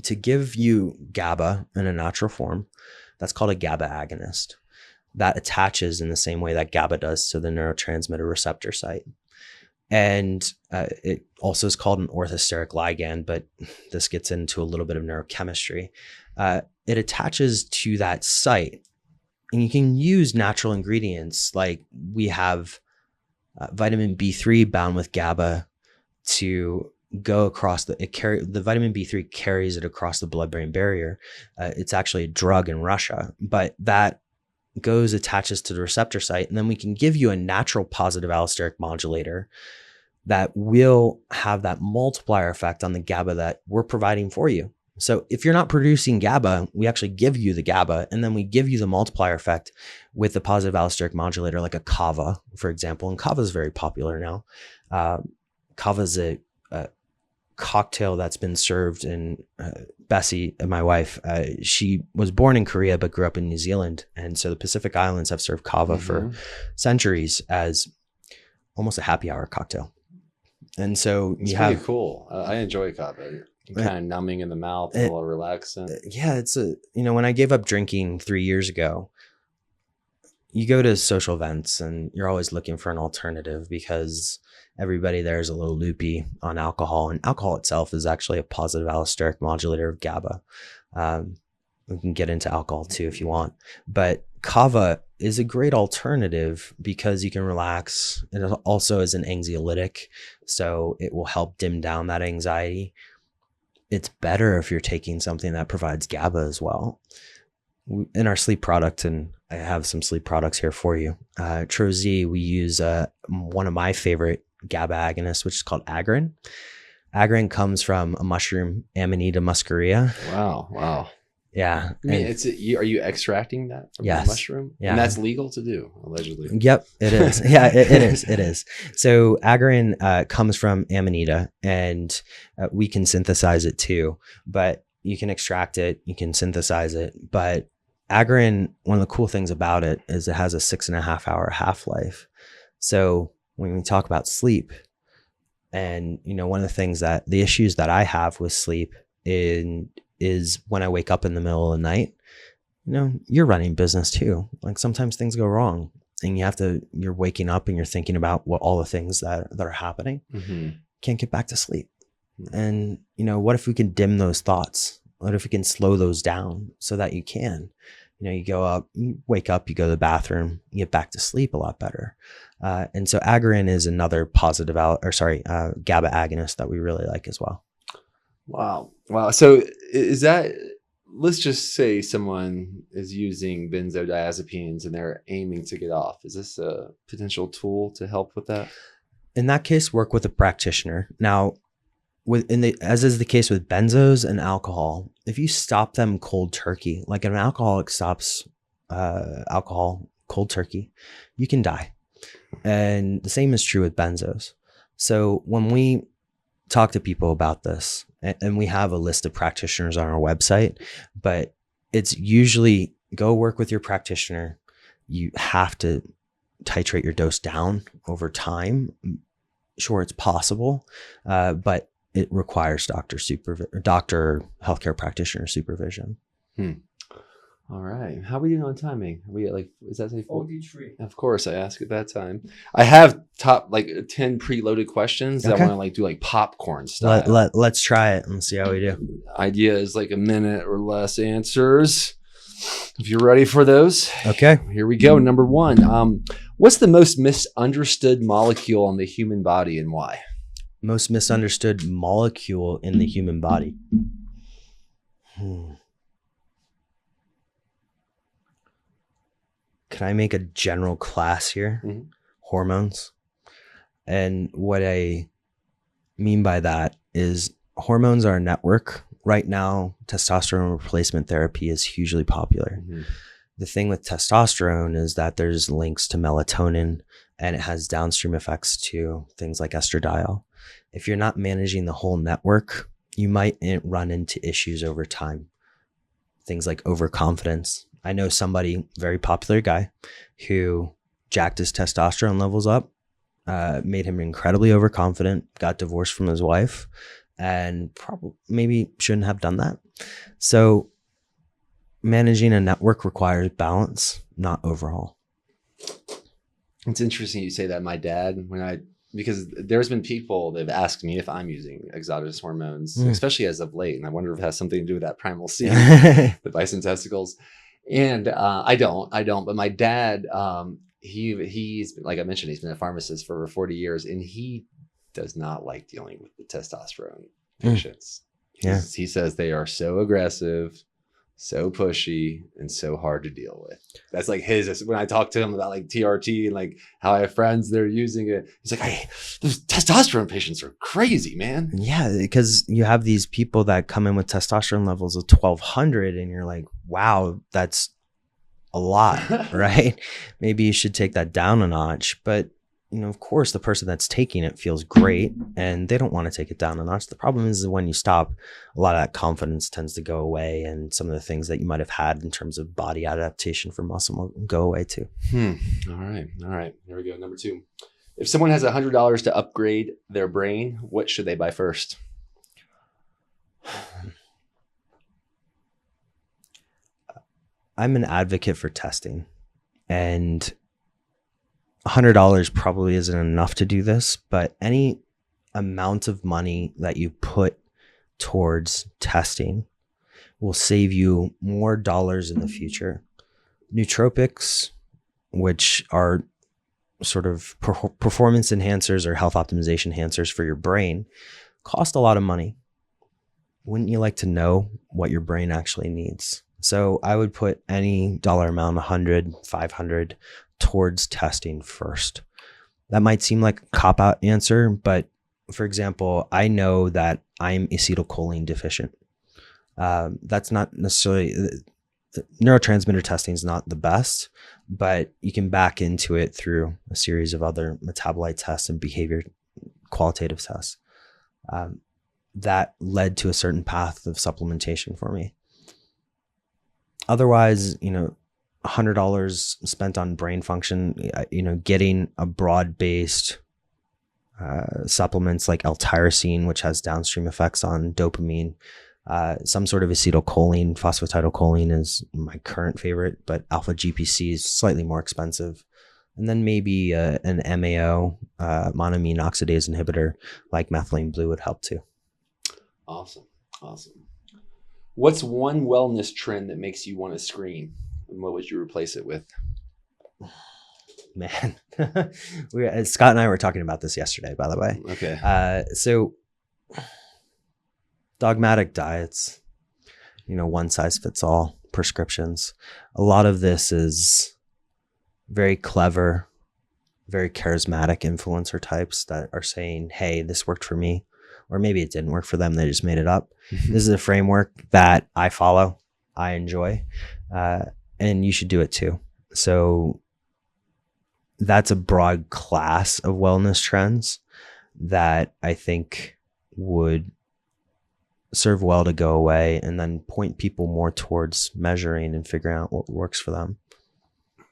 to give you GABA in a natural form. That's called a GABA agonist. That attaches in the same way that GABA does to the neurotransmitter receptor site. And it also is called an orthosteric ligand, but this gets into a little bit of neurochemistry. It attaches to that site, and you can use natural ingredients like we have vitamin B3 bound with GABA to go across the vitamin B3 carries it across the blood-brain barrier. It's actually a drug in Russia, but that attaches to the receptor site, and then we can give you a natural positive allosteric modulator that will have that multiplier effect on the GABA that we're providing for you. So if you're not producing GABA, we actually give you the GABA, and then we give you the multiplier effect with the positive allosteric modulator, like a kava, for example. And kava is very popular now. Kava is a cocktail that's been served in Bessie, my wife, she was born in Korea but grew up in New Zealand, and so the Pacific Islands have served kava for centuries as almost a happy hour cocktail. And so it's pretty cool. I enjoy kava. Kind of numbing in the mouth, a little relaxing. Yeah, it's when I gave up drinking 3 years ago, you go to social events and you're always looking for an alternative because everybody there is a little loopy on alcohol, and alcohol itself is actually a positive allosteric modulator of GABA. We can get into alcohol too if you want, but kava is a great alternative because you can relax. It also is an anxiolytic, so it will help dim down that anxiety. It's better if you're taking something that provides GABA as well. In our sleep product, and I have some sleep products here for you, Troz, we use one of my favorite GABA agonists, which is called Agrin. Agrin comes from a mushroom, Amanita muscaria. Wow. Yeah. I mean, are you extracting that from the mushroom? Yeah. And that's legal to do, allegedly. Yep, it is. Yeah, it is. So Agrin comes from Amanita, and we can synthesize it too, but you can extract it, you can synthesize it. But Agrin, one of the cool things about it is it has a 6.5 hour half-life. So when we talk about sleep, and one of the issues that I have with sleep is when I wake up in the middle of the night, you're running business too. Like sometimes things go wrong, and you're waking up and you're thinking about all the things that are happening. Mm-hmm. Can't get back to sleep. And what if we can dim those thoughts? What if we can slow those down so that you can? You go up, you wake up, you go to the bathroom, you get back to sleep a lot better. And so Agrin is another GABA agonist that we really like as well. Wow. So is that, let's just say someone is using benzodiazepines and they're aiming to get off. Is this a potential tool to help with that? In that case, work with a practitioner. Now, as is the case with benzos and alcohol, if you stop them cold turkey, like an alcoholic stops alcohol cold turkey, you can die. And the same is true with benzos. So when we talk to people about this, and we have a list of practitioners on our website, but it's usually go work with your practitioner. You have to titrate your dose down over time. Sure, it's possible, but it requires doctor healthcare practitioner supervision. All right. How are we doing on timing? Are we at is that 43? Of course, I ask at that time. I have 10 preloaded questions that I want to do popcorn style. Let's try it and see how we do. Idea is a minute or less answers. If you're ready for those. Okay. Here we go. Number 1. What's the most misunderstood molecule in the human body and why? Most misunderstood molecule in the human body. Can I make a general class here? Mm-hmm. Hormones. And what I mean by that is hormones are a network. Right now, testosterone replacement therapy is hugely popular. Mm-hmm. The thing with testosterone is that there's links to melatonin, and it has downstream effects to things like estradiol. If you're not managing the whole network, you might run into issues over time. Things like overconfidence. I know somebody, very popular guy, who jacked his testosterone levels up, made him incredibly overconfident, got divorced from his wife, and maybe shouldn't have done that. So managing a network requires balance, not overhaul. It's interesting you say that. My dad, when I because there's been people that have asked me if I'm using exogenous hormones, especially as of late. And I wonder if it has something to do with that primal seed, the bison testicles. And I don't. But my dad, he's like I mentioned, he's been a pharmacist for over 40 years, and he does not like dealing with the testosterone patients. Yeah. He says they are so aggressive, so pushy, and so hard to deal with. That's like his, when I talk to him about like TRT and like how I have friends that are using it, he's like, those testosterone patients are crazy, man. Yeah, because you have these people that come in with testosterone levels of 1200 and you're like, wow, that's a lot, right? Maybe you should take that down a notch. But of course, the person that's taking it feels great and they don't want to take it down a notch. The problem is that when you stop, a lot of that confidence tends to go away, and some of the things that you might have had in terms of body adaptation for muscle will go away too. All right. Here we go. Number 2. If someone has $100 to upgrade their brain, what should they buy first? I'm an advocate for testing, and $100 probably isn't enough to do this, but any amount of money that you put towards testing will save you more dollars in the future. Nootropics, which are sort of performance enhancers or health optimization enhancers for your brain, cost a lot of money. Wouldn't you like to know what your brain actually needs? So I would put any dollar amount, 100, 500, towards testing first. That might seem like a cop-out answer, but for example, I know that I'm acetylcholine deficient. That's not necessarily, neurotransmitter testing is not the best, but you can back into it through a series of other metabolite tests and behavior qualitative tests. That led to a certain path of supplementation for me. Otherwise, $100 spent on brain function, getting a broad-based supplements like L-tyrosine, which has downstream effects on dopamine, some sort of acetylcholine, phosphatidylcholine is my current favorite, but alpha GPC is slightly more expensive. And then maybe an MAO, monoamine oxidase inhibitor like methylene blue would help too. Awesome. What's one wellness trend that makes you want to scream? And what would you replace it with? Man, Scott and I were talking about this yesterday, by the way. Okay. So dogmatic diets, one size fits all prescriptions. A lot of this is very clever, very charismatic influencer types that are saying, hey, this worked for me. Or maybe it didn't work for them. They just made it up. This is a framework that I follow, I enjoy, and you should do it too. So that's a broad class of wellness trends that I think would serve well to go away and then point people more towards measuring and figuring out what works for them. I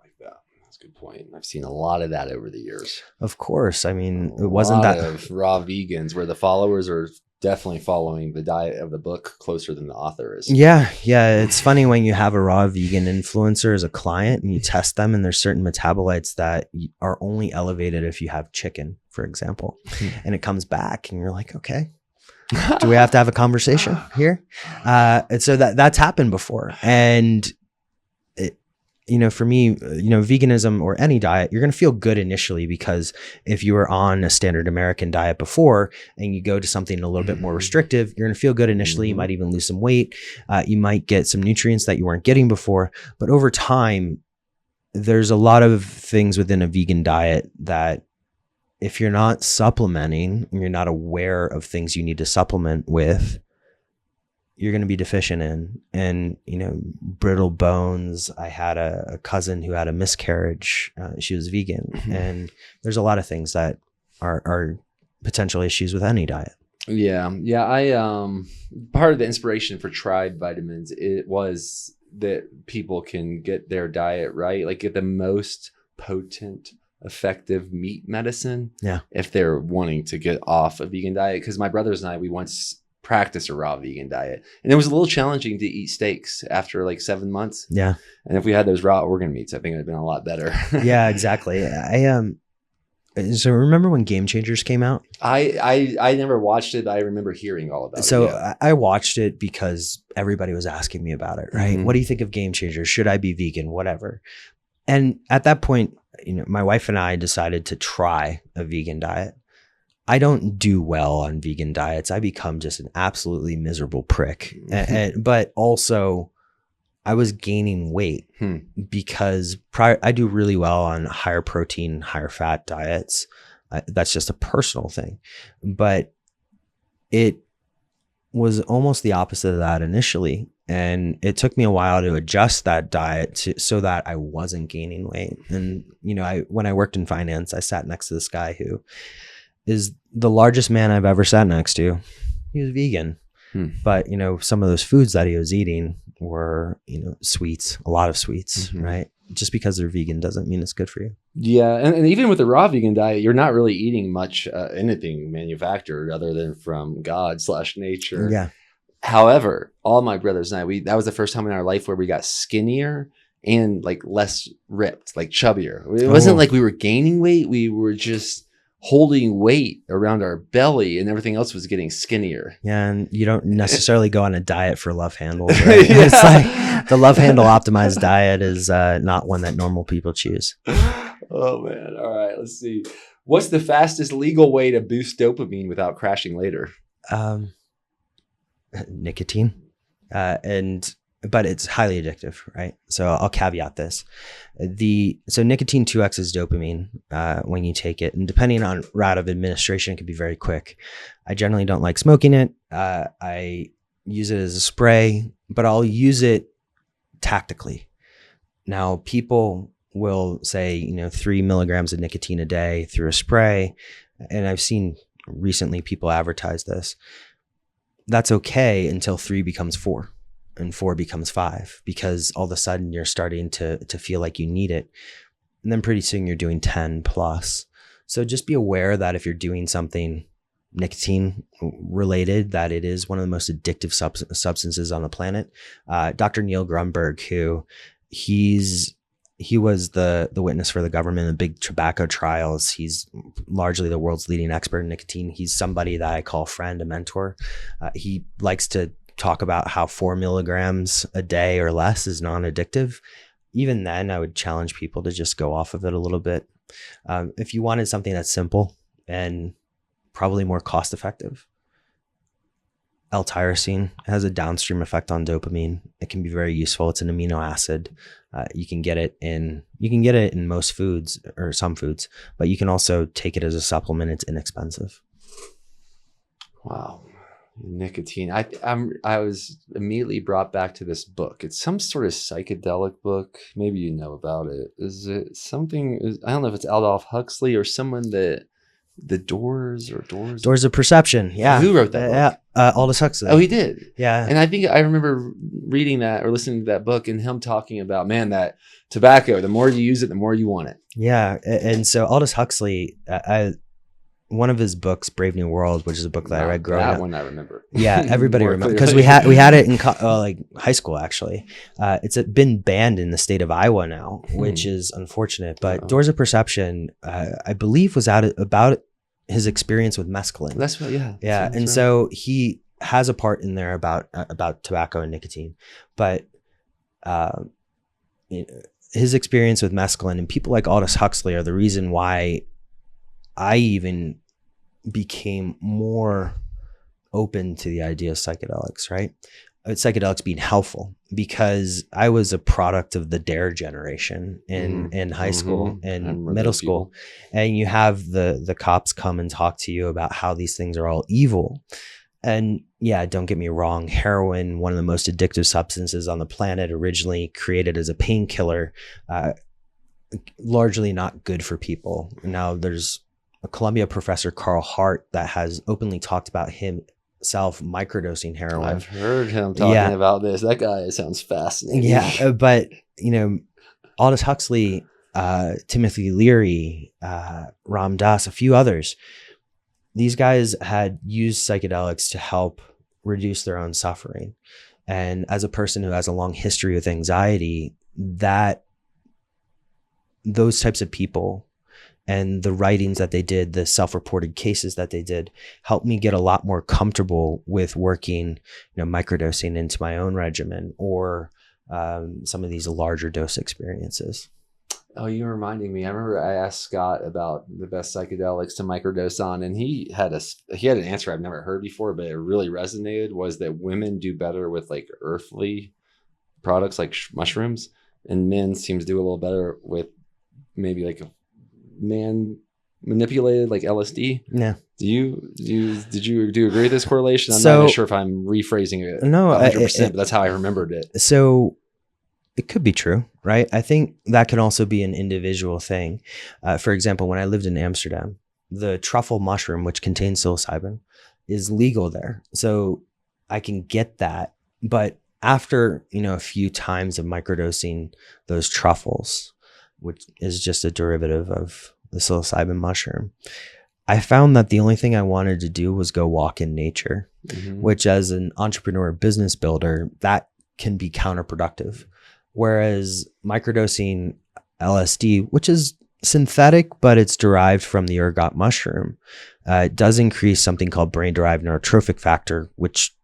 like that. That's a good point. I've seen a lot of that over the years. Of course. I mean, it wasn't that of raw vegans where the followers are definitely following the diet of the book closer than the author is. Yeah. It's funny when you have a raw vegan influencer as a client and you test them, and there's certain metabolites that are only elevated if you have chicken, for example, and it comes back and you're like, okay, do we have to have a conversation here? And so that's happened before. And for me, veganism or any diet, you're going to feel good initially, because if you were on a standard American diet before and you go to something a little bit more restrictive, you're going to feel good initially. You might even lose some weight. You might get some nutrients that you weren't getting before. But over time, there's a lot of things within a vegan diet that if you're not supplementing and you're not aware of things you need to supplement with, you're going to be deficient in. And, brittle bones. I had a cousin who had a miscarriage. She was vegan. And there's a lot of things that are potential issues with any diet. Yeah. I, part of the inspiration for Tribe Vitamins, it was that people can get their diet right, like get the most potent, effective meat medicine. Yeah. If they're wanting to get off a vegan diet. Because my brothers and I, we once practice a raw vegan diet, and it was a little challenging to eat steaks after like 7 months. Yeah. And if we had those raw organ meats, I think it would have been a lot better. Yeah, exactly. So remember when Game Changers came out? I never watched it, but I remember hearing all about it. So Yeah. I watched it because everybody was asking me about it, right? Mhm. What do you think of Game Changers? Should I be vegan? Whatever. And at that point, my wife and I decided to try a vegan diet. I don't do well on vegan diets. I become just an absolutely miserable prick. But also, I was gaining weight because I do really well on higher protein, higher fat diets. That's just a personal thing. But it was almost the opposite of that initially. And it took me a while to adjust that diet so that I wasn't gaining weight. And, when I worked in finance, I sat next to this guy who is the largest man I've ever sat next to. He was vegan. But, some of those foods that he was eating were, sweets, a lot of sweets, right? Just because they're vegan doesn't mean it's good for you. Yeah. And even with the raw vegan diet, you're not really eating much anything manufactured other than from God/nature. Yeah. However, all my brothers and I, that was the first time in our life where we got skinnier and like less ripped, like chubbier. It wasn't like we were gaining weight. We were just holding weight around our belly and everything else was getting skinnier. Yeah. And you don't necessarily go on a diet for love handles. Right? Yeah. It's like the love handle optimized diet is not one that normal people choose. Oh man. All right. Let's see. What's the fastest legal way to boost dopamine without crashing later? Nicotine. But it's highly addictive, right? So I'll caveat this. So nicotine 2x's dopamine when you take it, and depending on route of administration, it can be very quick. I generally don't like smoking it. I use it as a spray, but I'll use it tactically. Now, people will say, 3 milligrams of nicotine a day through a spray, and I've seen recently people advertise this. That's okay until 3 becomes 4. And 4 becomes 5, because all of a sudden you're starting to feel like you need it. And then pretty soon you're doing 10 plus. So just be aware that if you're doing something nicotine related, that it is one of the most addictive substances on the planet. Dr. Neil Grunberg, who he was the witness for the government in big tobacco trials. He's largely the world's leading expert in nicotine. He's somebody that I call a friend, a mentor. He likes to talk about how 4 milligrams a day or less is non-addictive. Even then, I would challenge people to just go off of it a little bit. If you wanted something that's simple and probably more cost effective, L-tyrosine has a downstream effect on dopamine. It can be very useful. It's an amino acid. You can get it in most foods, or some foods, but you can also take it as a supplement. It's inexpensive. Wow. Nicotine. I was immediately brought back to this book. It's some sort of psychedelic book. Maybe you know about it. Is it something? I don't know if it's Aldous Huxley or someone that the Doors of Perception. Yeah. Who wrote that? Yeah. Aldous Huxley. Oh, he did. Yeah. And I think I remember reading that or listening to that book and him talking about, man, that tobacco, the more you use it, the more you want it. Yeah. And so Aldous Huxley, one of his books, Brave New World, which is a book that I read growing up. That one I remember. Yeah, everybody remembers, because we had it in high school actually. It's been banned in the state of Iowa now, which is unfortunate. But Doors of Perception, I believe, was out about his experience with mescaline. That's what, yeah. Yeah, and right. So he has a part in there about tobacco and nicotine, but his experience with mescaline, and people like Aldous Huxley are the reason why I even became more open to the idea of psychedelics, right? Psychedelics being helpful, because I was a product of the DARE generation in high school and middle school. And you have the cops come and talk to you about how these things are all evil. And yeah, don't get me wrong, heroin, one of the most addictive substances on the planet, originally created as a painkiller, largely not good for people. Now there's a Columbia professor, Carl Hart, that has openly talked about himself microdosing heroin. I've heard him talking about this. That guy sounds fascinating. Yeah, but Aldous Huxley, Timothy Leary, Ram Dass, a few others, these guys had used psychedelics to help reduce their own suffering. And as a person who has a long history with anxiety, those types of people and the writings that they did, the self-reported cases that they did, helped me get a lot more comfortable with working, microdosing into my own regimen, or some of these larger dose experiences. Oh, you're reminding me. I remember I asked Scott about the best psychedelics to microdose on, and he had an answer I've never heard before, but it really resonated, was that women do better with like earthly products like mushrooms, and men seems to do a little better with maybe like a man manipulated like LSD. Yeah. Did you agree with this correlation? I'm So, not sure if I'm rephrasing it no, 100%, but that's how I remembered it. So it could be true, right? I think that can also be an individual thing. For example, when I lived in Amsterdam, the truffle mushroom, which contains psilocybin, is legal there. So I can get that. But after, a few times of microdosing those truffles, which is just a derivative of the psilocybin mushroom, I found that the only thing I wanted to do was go walk in nature, which as an entrepreneur, business builder, that can be counterproductive. Whereas microdosing LSD, which is synthetic, but it's derived from the ergot mushroom, does increase something called brain-derived neurotrophic factor, which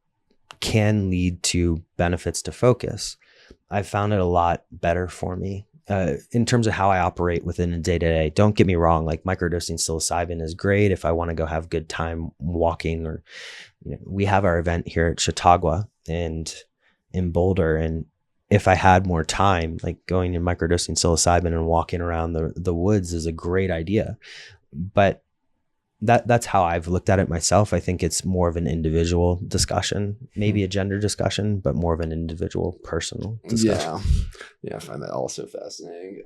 can lead to benefits to focus. I found it a lot better for me in terms of how I operate within a day-to-day. Don't get me wrong, like microdosing psilocybin is great if I want to go have a good time walking, or we have our event here at Chautauqua and in Boulder, and if I had more time, like going and microdosing psilocybin and walking around the woods is a great idea. But that's how I've looked at it myself. I think it's more of an individual discussion, maybe a gender discussion, but more of an individual personal discussion. Yeah, I find that also fascinating.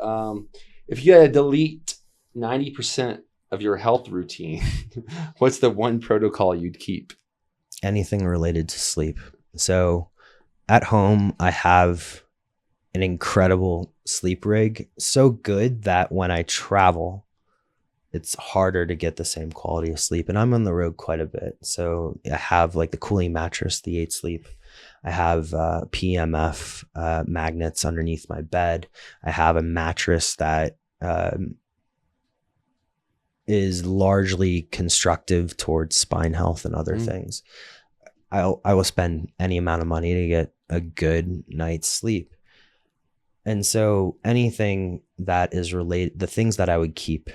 If you had to delete 90% of your health routine, what's the one protocol you'd keep? Anything related to sleep. So at home, I have an incredible sleep rig, so good that when I travel, it's harder to get the same quality of sleep. And I'm on the road quite a bit. So I have like the cooling mattress, the 8 Sleep. I have PMF magnets underneath my bed. I have a mattress that is largely constructive towards spine health and other things. I will spend any amount of money to get a good night's sleep. And so anything that is related, the things that I would keep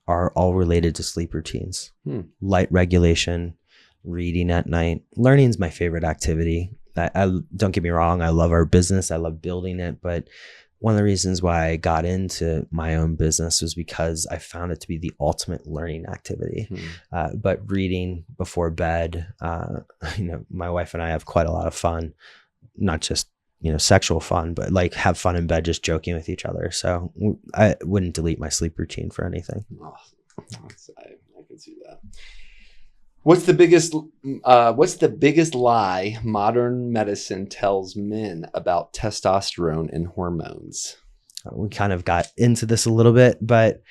are all related to sleep routines. Light regulation, reading at night. Learning is my favorite activity. I don't get me wrong, I love our business. I love building it. But one of the reasons why I got into my own business was because I found it to be the ultimate learning activity. But reading before bed, my wife and I have quite a lot of fun, not just, sexual fun, but like have fun in bed, just joking with each other. So I wouldn't delete my sleep routine for anything. I can see that. What's the biggest lie modern medicine tells men about testosterone and hormones? We kind of got into this a little bit, but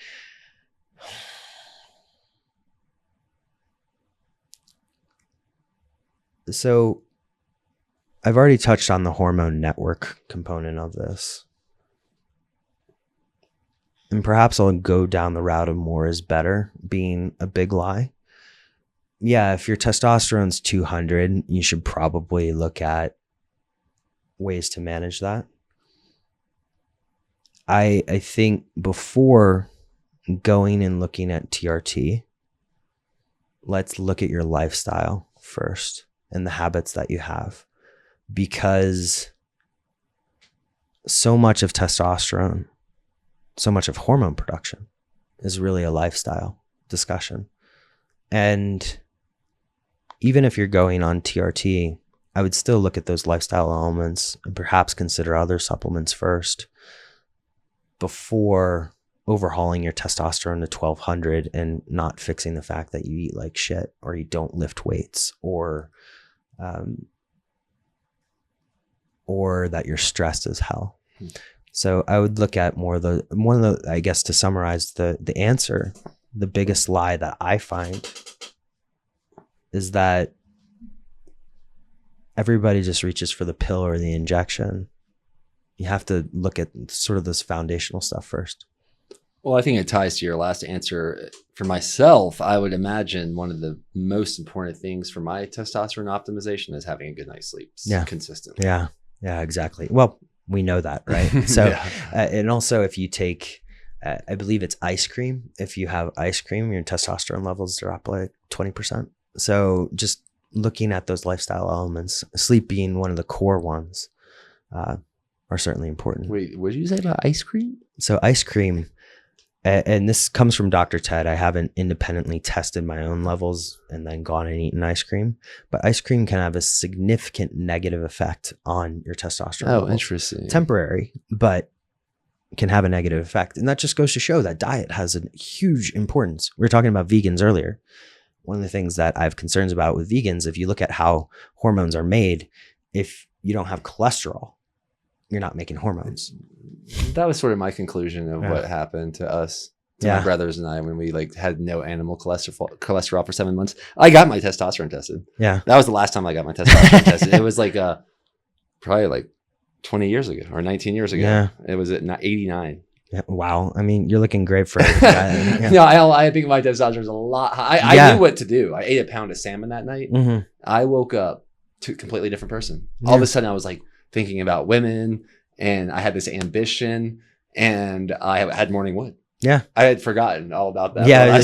so I've already touched on the hormone network component of this. And perhaps I'll go down the route of more is better being a big lie. Yeah, if your testosterone's 200, you should probably look at ways to manage that. I think before going and looking at TRT, let's look at your lifestyle first and the habits that you have. Because so much of testosterone, so much of hormone production is really a lifestyle discussion. And even if you're going on TRT, I would still look at those lifestyle elements and perhaps consider other supplements first before overhauling your testosterone to 1200 and not fixing the fact that you eat like shit, or you don't lift weights, or that you're stressed as hell. So I would look at I guess to summarize the answer, the biggest lie that I find is that everybody just reaches for the pill or the injection. You have to look at sort of this foundational stuff first. Well, I think it ties to your last answer. For myself, I would imagine one of the most important things for my testosterone optimization is having a good night's sleep consistently. Yeah, exactly. Well, we know that, right? So, and also if you take, I believe it's ice cream. If you have ice cream, your testosterone levels drop like 20%. So just looking at those lifestyle elements, sleep being one of the core ones, are certainly important. Wait, what did you say about ice cream? So ice cream, and this comes from Dr. Ted. I haven't independently tested my own levels and then gone and eaten ice cream, but ice cream can have a significant negative effect on your testosterone. Oh, levels. interesting. Temporary, but can have a negative effect. And that just goes to show that diet has a huge importance. We were talking about vegans earlier. One of the things that I have concerns about with vegans, if you look at how hormones are made, if you don't have cholesterol, you're not making hormones. That was sort of my conclusion of what happened to us, to my brothers and I, when we like had no animal cholesterol for 7 months. I got my testosterone tested. Yeah. That was the last time I got my testosterone tested. It was like probably like 20 years ago or 19 years ago. Yeah. It was at 89. Yeah, wow. I mean, you're looking great for it. Yeah. No, I think my testosterone is a lot high. I knew what to do. I ate a pound of salmon that night. Mm-hmm. I woke up to a completely different person. All of a sudden I was like thinking about women, and I had this ambition, and I had morning wood. Yeah. I had forgotten all about that. Yeah.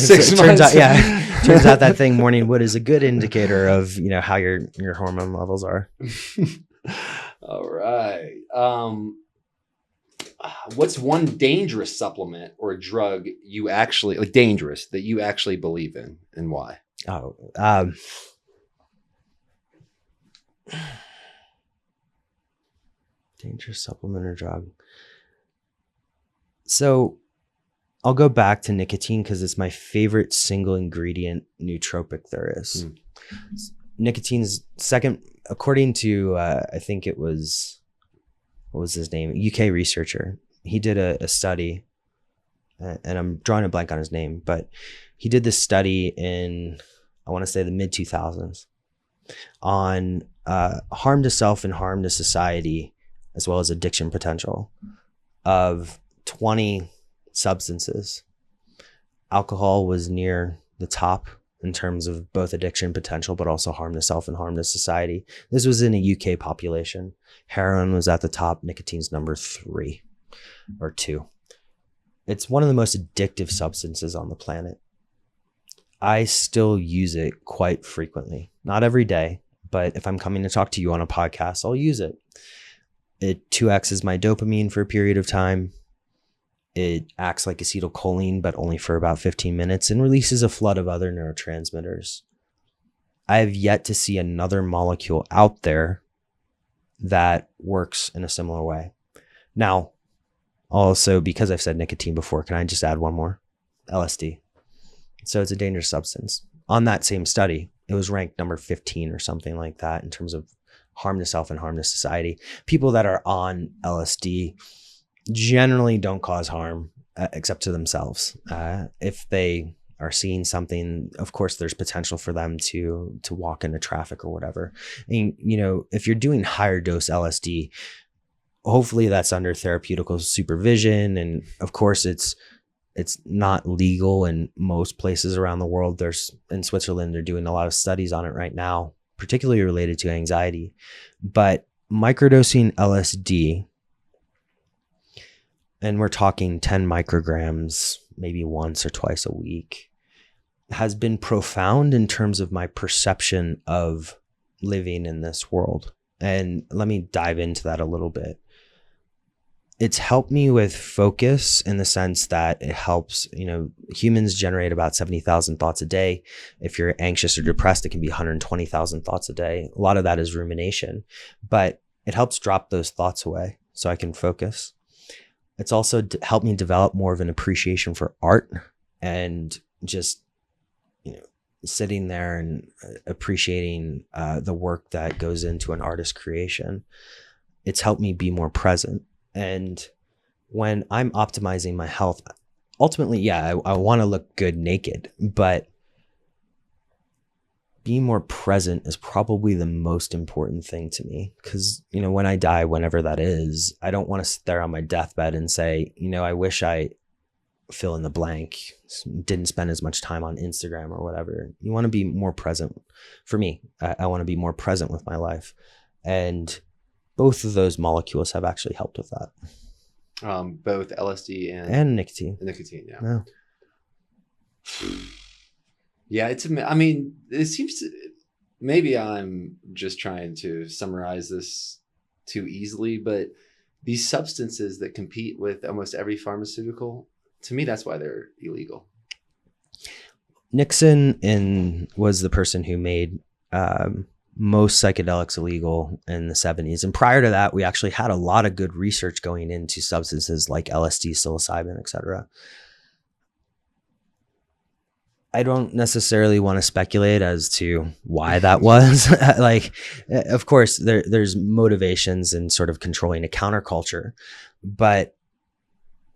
Turns out that thing morning wood is a good indicator of, how your hormone levels are. All right. What's one dangerous supplement or drug you actually dangerous that you actually believe in, and why? Dangerous supplement or drug. So I'll go back to nicotine because it's my favorite single ingredient nootropic there is. Nicotine's second, according to, I think it was, what was his name? UK researcher. He did a study, and I'm drawing a blank on his name, but he did this study in, I want to say the mid 2000s on harm to self and harm to society, as well as addiction potential of 20 substances. Alcohol was near the top in terms of both addiction potential, but also harm to self and harm to society. This was in a UK population. Heroin was at the top. Nicotine's number 3 or 2. It's one of the most addictive substances on the planet. I still use it quite frequently. Not every day, but if I'm coming to talk to you on a podcast, I'll use it. It 2x's my dopamine for a period of time. It acts like acetylcholine, but only for about 15 minutes, and releases a flood of other neurotransmitters. I have yet to see another molecule out there that works in a similar way. Now, also, because I've said nicotine before, can I just add one more? LSD. So it's a dangerous substance. On that same study, it was ranked number 15 or something like that in terms of harm to self and harm to society. People that are on LSD generally don't cause harm except to themselves. If they are seeing something, of course, there's potential for them to walk into traffic or whatever. And, if you're doing higher dose LSD, hopefully that's under therapeutical supervision. And of course, it's not legal in most places around the world. In Switzerland, they're doing a lot of studies on it right now, particularly related to anxiety. But microdosing LSD, and we're talking 10 micrograms, maybe once or twice a week, has been profound in terms of my perception of living in this world. And let me dive into that a little bit. It's helped me with focus in the sense that it helps, humans generate about 70,000 thoughts a day. If you're anxious or depressed, it can be 120,000 thoughts a day. A lot of that is rumination, but it helps drop those thoughts away so I can focus. It's also helped me develop more of an appreciation for art and just, sitting there and appreciating the work that goes into an artist's creation. It's helped me be more present. And when I'm optimizing my health, ultimately, I want to look good naked, but being more present is probably the most important thing to me. Because, when I die, whenever that is, I don't want to sit there on my deathbed and say, I wish I fill in the blank, didn't spend as much time on Instagram or whatever. You want to be more present. For me, I want to be more present with my life. And both of those molecules have actually helped with that. Both LSD and nicotine. Nicotine, yeah. Yeah, it seems to, maybe I'm just trying to summarize this too easily, but these substances that compete with almost every pharmaceutical, to me, that's why they're illegal. Nixon was the person who made most psychedelics illegal in the 70s. And prior to that, we actually had a lot of good research going into substances like LSD, psilocybin, etc. I don't necessarily want to speculate as to why that was. Like, of course, there's motivations in sort of controlling a counterculture, but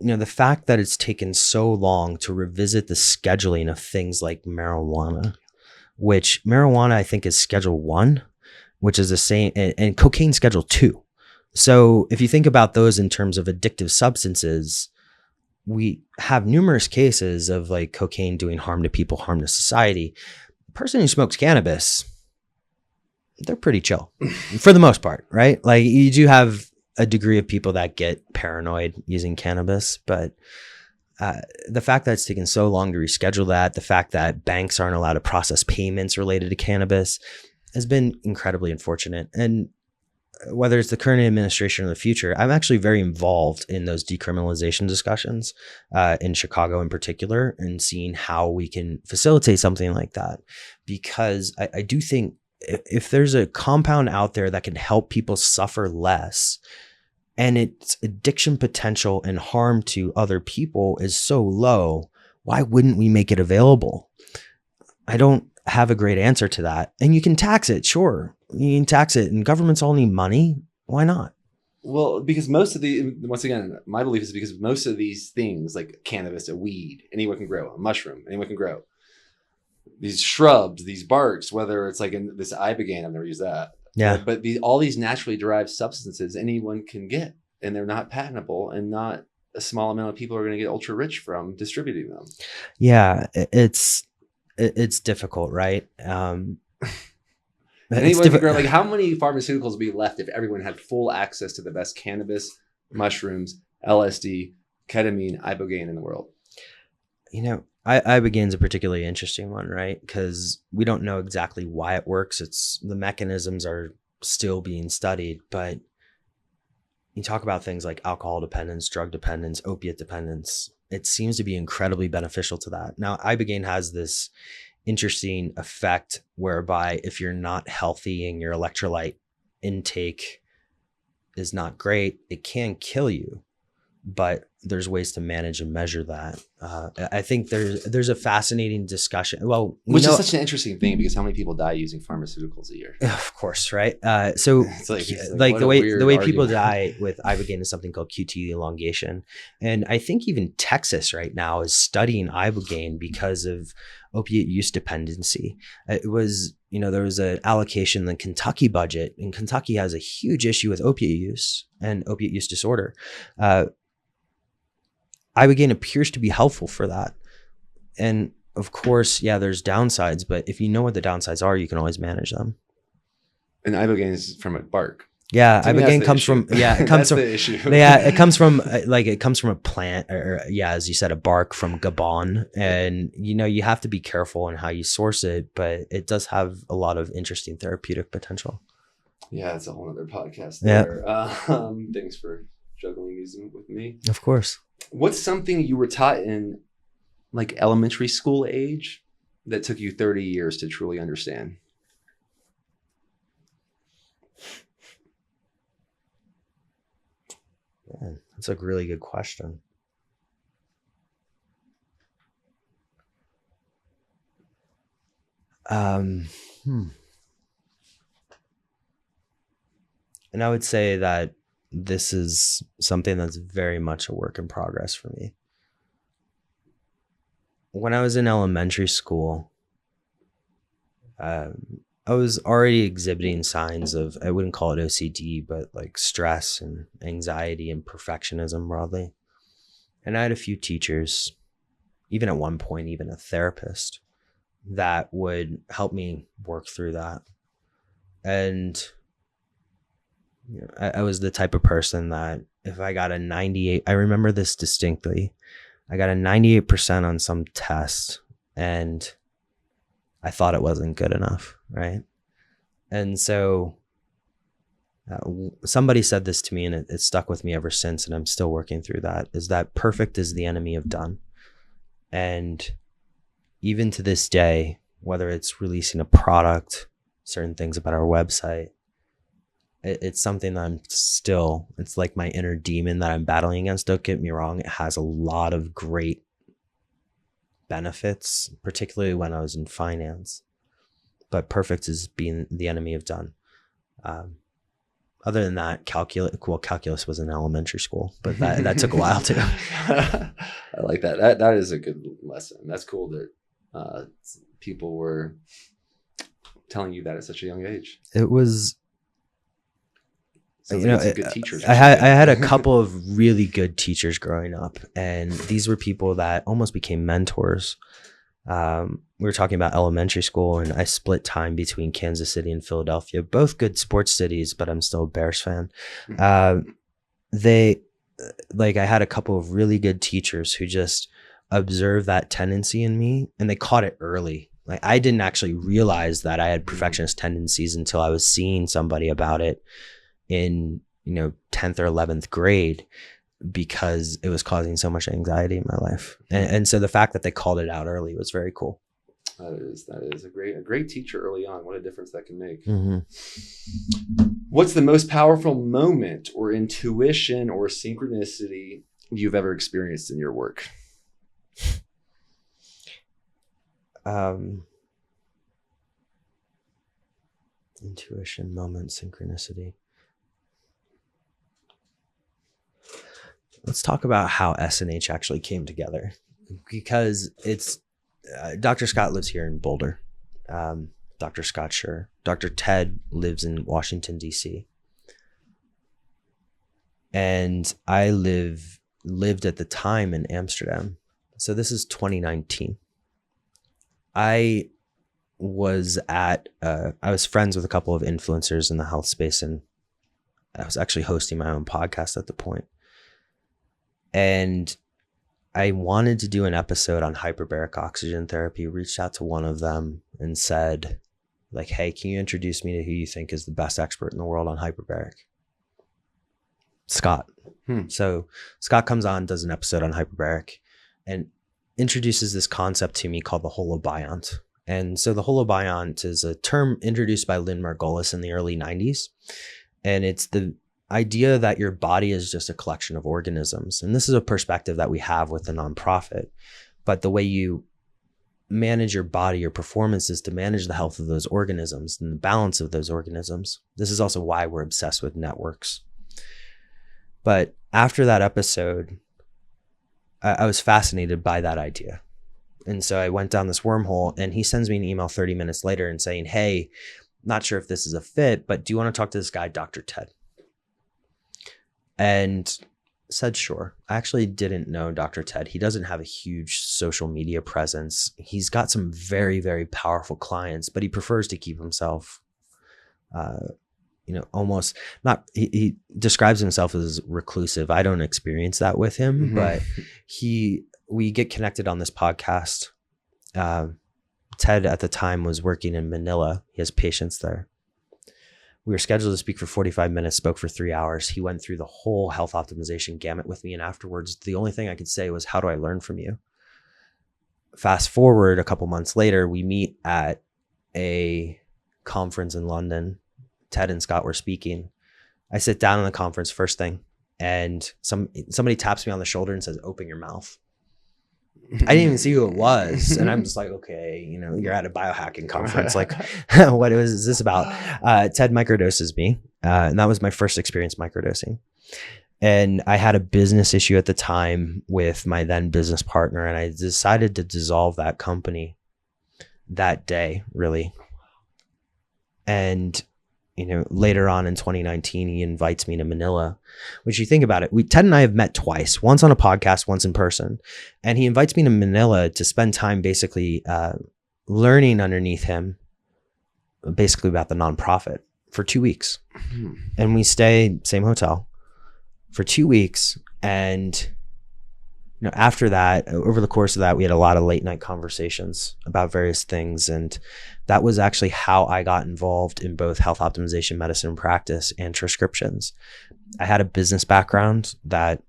the fact that it's taken so long to revisit the scheduling of things like marijuana, which marijuana I think is Schedule 1, which is the same, and cocaine Schedule 2. So if you think about those in terms of addictive substances, we have numerous cases of like cocaine doing harm to people, harm to society. The person who smokes cannabis, they're pretty chill for the most part, right? Like you do have a degree of people that get paranoid using cannabis, but the fact that it's taken so long to reschedule that, the fact that banks aren't allowed to process payments related to cannabis has been incredibly unfortunate. And whether it's the current administration or the future, I'm actually very involved in those decriminalization discussions in Chicago in particular, and seeing how we can facilitate something like that. Because I do think if there's a compound out there that can help people suffer less, and its addiction potential and harm to other people is so low, why wouldn't we make it available? I don't have a great answer to that. And you can tax it, sure. You can tax it, and governments all need money. Why not? Well, because once again, my belief is because most of these things like cannabis, a weed, anyone can grow, a mushroom, anyone can grow. These shrubs, these barks, whether it's like in this ibogaine, I've never used that. Yeah. But all these naturally derived substances anyone can get, and they're not patentable, and not a small amount of people are going to get ultra rich from distributing them. Yeah, it's difficult, right? Anyone can grow. Like, how many pharmaceuticals would be left if everyone had full access to the best cannabis, mushrooms, LSD, ketamine, ibogaine in the world? Ibogaine is a particularly interesting one, right? Because we don't know exactly why it works. The mechanisms are still being studied, but you talk about things like alcohol dependence, drug dependence, opiate dependence. It seems to be incredibly beneficial to that. Now, ibogaine has this interesting effect whereby if you're not healthy and your electrolyte intake is not great, it can kill you, but there's ways to manage and measure that. I think there's a fascinating discussion. Well, which is such an interesting thing, because how many people die using pharmaceuticals a year? Of course, right? So it's like the way people die with ibogaine is something called QT elongation, and I think even Texas right now is studying ibogaine because of opiate use dependency. It was, there was an allocation in the Kentucky budget, and Kentucky has a huge issue with opiate use and opiate use disorder. Ibogaine appears to be helpful for that. And of course, yeah, there's downsides, but if you know what the downsides are, you can always manage them. And ibogaine is from a bark. Yeah, ibogaine comes from it comes from the issue. Yeah, it comes from a plant, or as you said, a bark from Gabon, and you have to be careful in how you source it, but it does have a lot of interesting therapeutic potential. Yeah, it's a whole other podcast Yeah. there. Thanks for juggling these with me. Of course. What's something you were taught in like elementary school age that took you 30 years to truly understand? Man, that's a really good question. And I would say that this is something that's very much a work in progress for me. When I was in elementary school, I was already exhibiting signs of, I wouldn't call it OCD, but like stress and anxiety and perfectionism broadly. And I had a few teachers even at one point, even a therapist that would help me work through that. And you know, I was the type of person that if I got a 98, I remember this distinctly. I got a 98% on some test and I thought it wasn't good enough, right? And so somebody said this to me and it stuck with me ever since, and I'm still working through that, is that perfect is the enemy of done. And even to this day, whether it's releasing a product, certain things about our website, it's something that it's like my inner demon that I'm battling against. Don't get me wrong. It has a lot of great benefits, particularly when I was in finance, but perfect is being the enemy of done. Other than that, calculus was in elementary school, but that took a while too. I like that. That is a good lesson. That's cool that people were telling you that at such a young age. It was, good teachers. I had a couple of really good teachers growing up, and these were people that almost became mentors. We were talking about elementary school, and I split time between Kansas City and Philadelphia, both good sports cities, but I'm still a Bears fan. I had a couple of really good teachers who just observed that tendency in me, and they caught it early. Like, I didn't actually realize that I had perfectionist tendencies until I was seeing somebody about it in 10th or 11th grade, because it was causing so much anxiety in my life. And so the fact that they called it out early was very cool. That is a great teacher early on. What a difference that can make. Mm-hmm. What's the most powerful moment or intuition or synchronicity you've ever experienced in your work? Intuition, moment, synchronicity. Let's talk about how S&H actually came together, because it's Dr. Scott lives here in Boulder. Dr. Scott Sherr. Dr. Ted lives in Washington, D.C. And I lived at the time in Amsterdam. So this is 2019. I was friends with a couple of influencers in the health space, and I was actually hosting my own podcast at the point. And I wanted to do an episode on hyperbaric oxygen therapy. Reached out to one of them and said, like, hey, can you introduce me to who you think is the best expert in the world on hyperbaric? Scott. So Scott comes on, does an episode on hyperbaric, and introduces this concept to me called the holobiont. And so the holobiont is a term introduced by Lynn Margulis in the early 90s. And it's the idea that your body is just a collection of organisms. And this is a perspective that we have with the nonprofit. But the way you manage your body, your performance, is to manage the health of those organisms and the balance of those organisms. This is also why we're obsessed with networks. But after that episode, I was fascinated by that idea. And so I went down this wormhole, and he sends me an email 30 minutes later and saying, hey, not sure if this is a fit, but do you want to talk to this guy, Dr. Ted? And said, sure. I actually didn't know Dr. Ted. He doesn't have a huge social media presence. He's got some very, very powerful clients, but he prefers to keep himself, almost not, he describes himself as reclusive. I don't experience that with him, but we get connected on this podcast. Ted at the time was working in Manila. He has patients there. We were scheduled to speak for 45 minutes, spoke for 3 hours. He went through the whole health optimization gamut with me. And afterwards, the only thing I could say was, how do I learn from you? Fast forward a couple months later, we meet at a conference in London. Ted and Scott were speaking. I sit down in the conference first thing, and somebody taps me on the shoulder and says, open your mouth. I didn't even see who it was. And I'm just like, okay, you're at a biohacking conference. Like, what is this about? Ted microdoses me. And that was my first experience microdosing. And I had a business issue at the time with my then business partner. And I decided to dissolve that company that day, really. And later on in 2019, he invites me to Manila, which you think about it, Ted and I have met twice, once on a podcast, once in person. And he invites me to Manila to spend time basically learning underneath him, basically about the nonprofit for 2 weeks. And we stay same hotel for 2 weeks. And after that, over the course of that, we had a lot of late night conversations about various things. And that was actually how I got involved in both health optimization medicine practice and Troscriptions. I had a business background that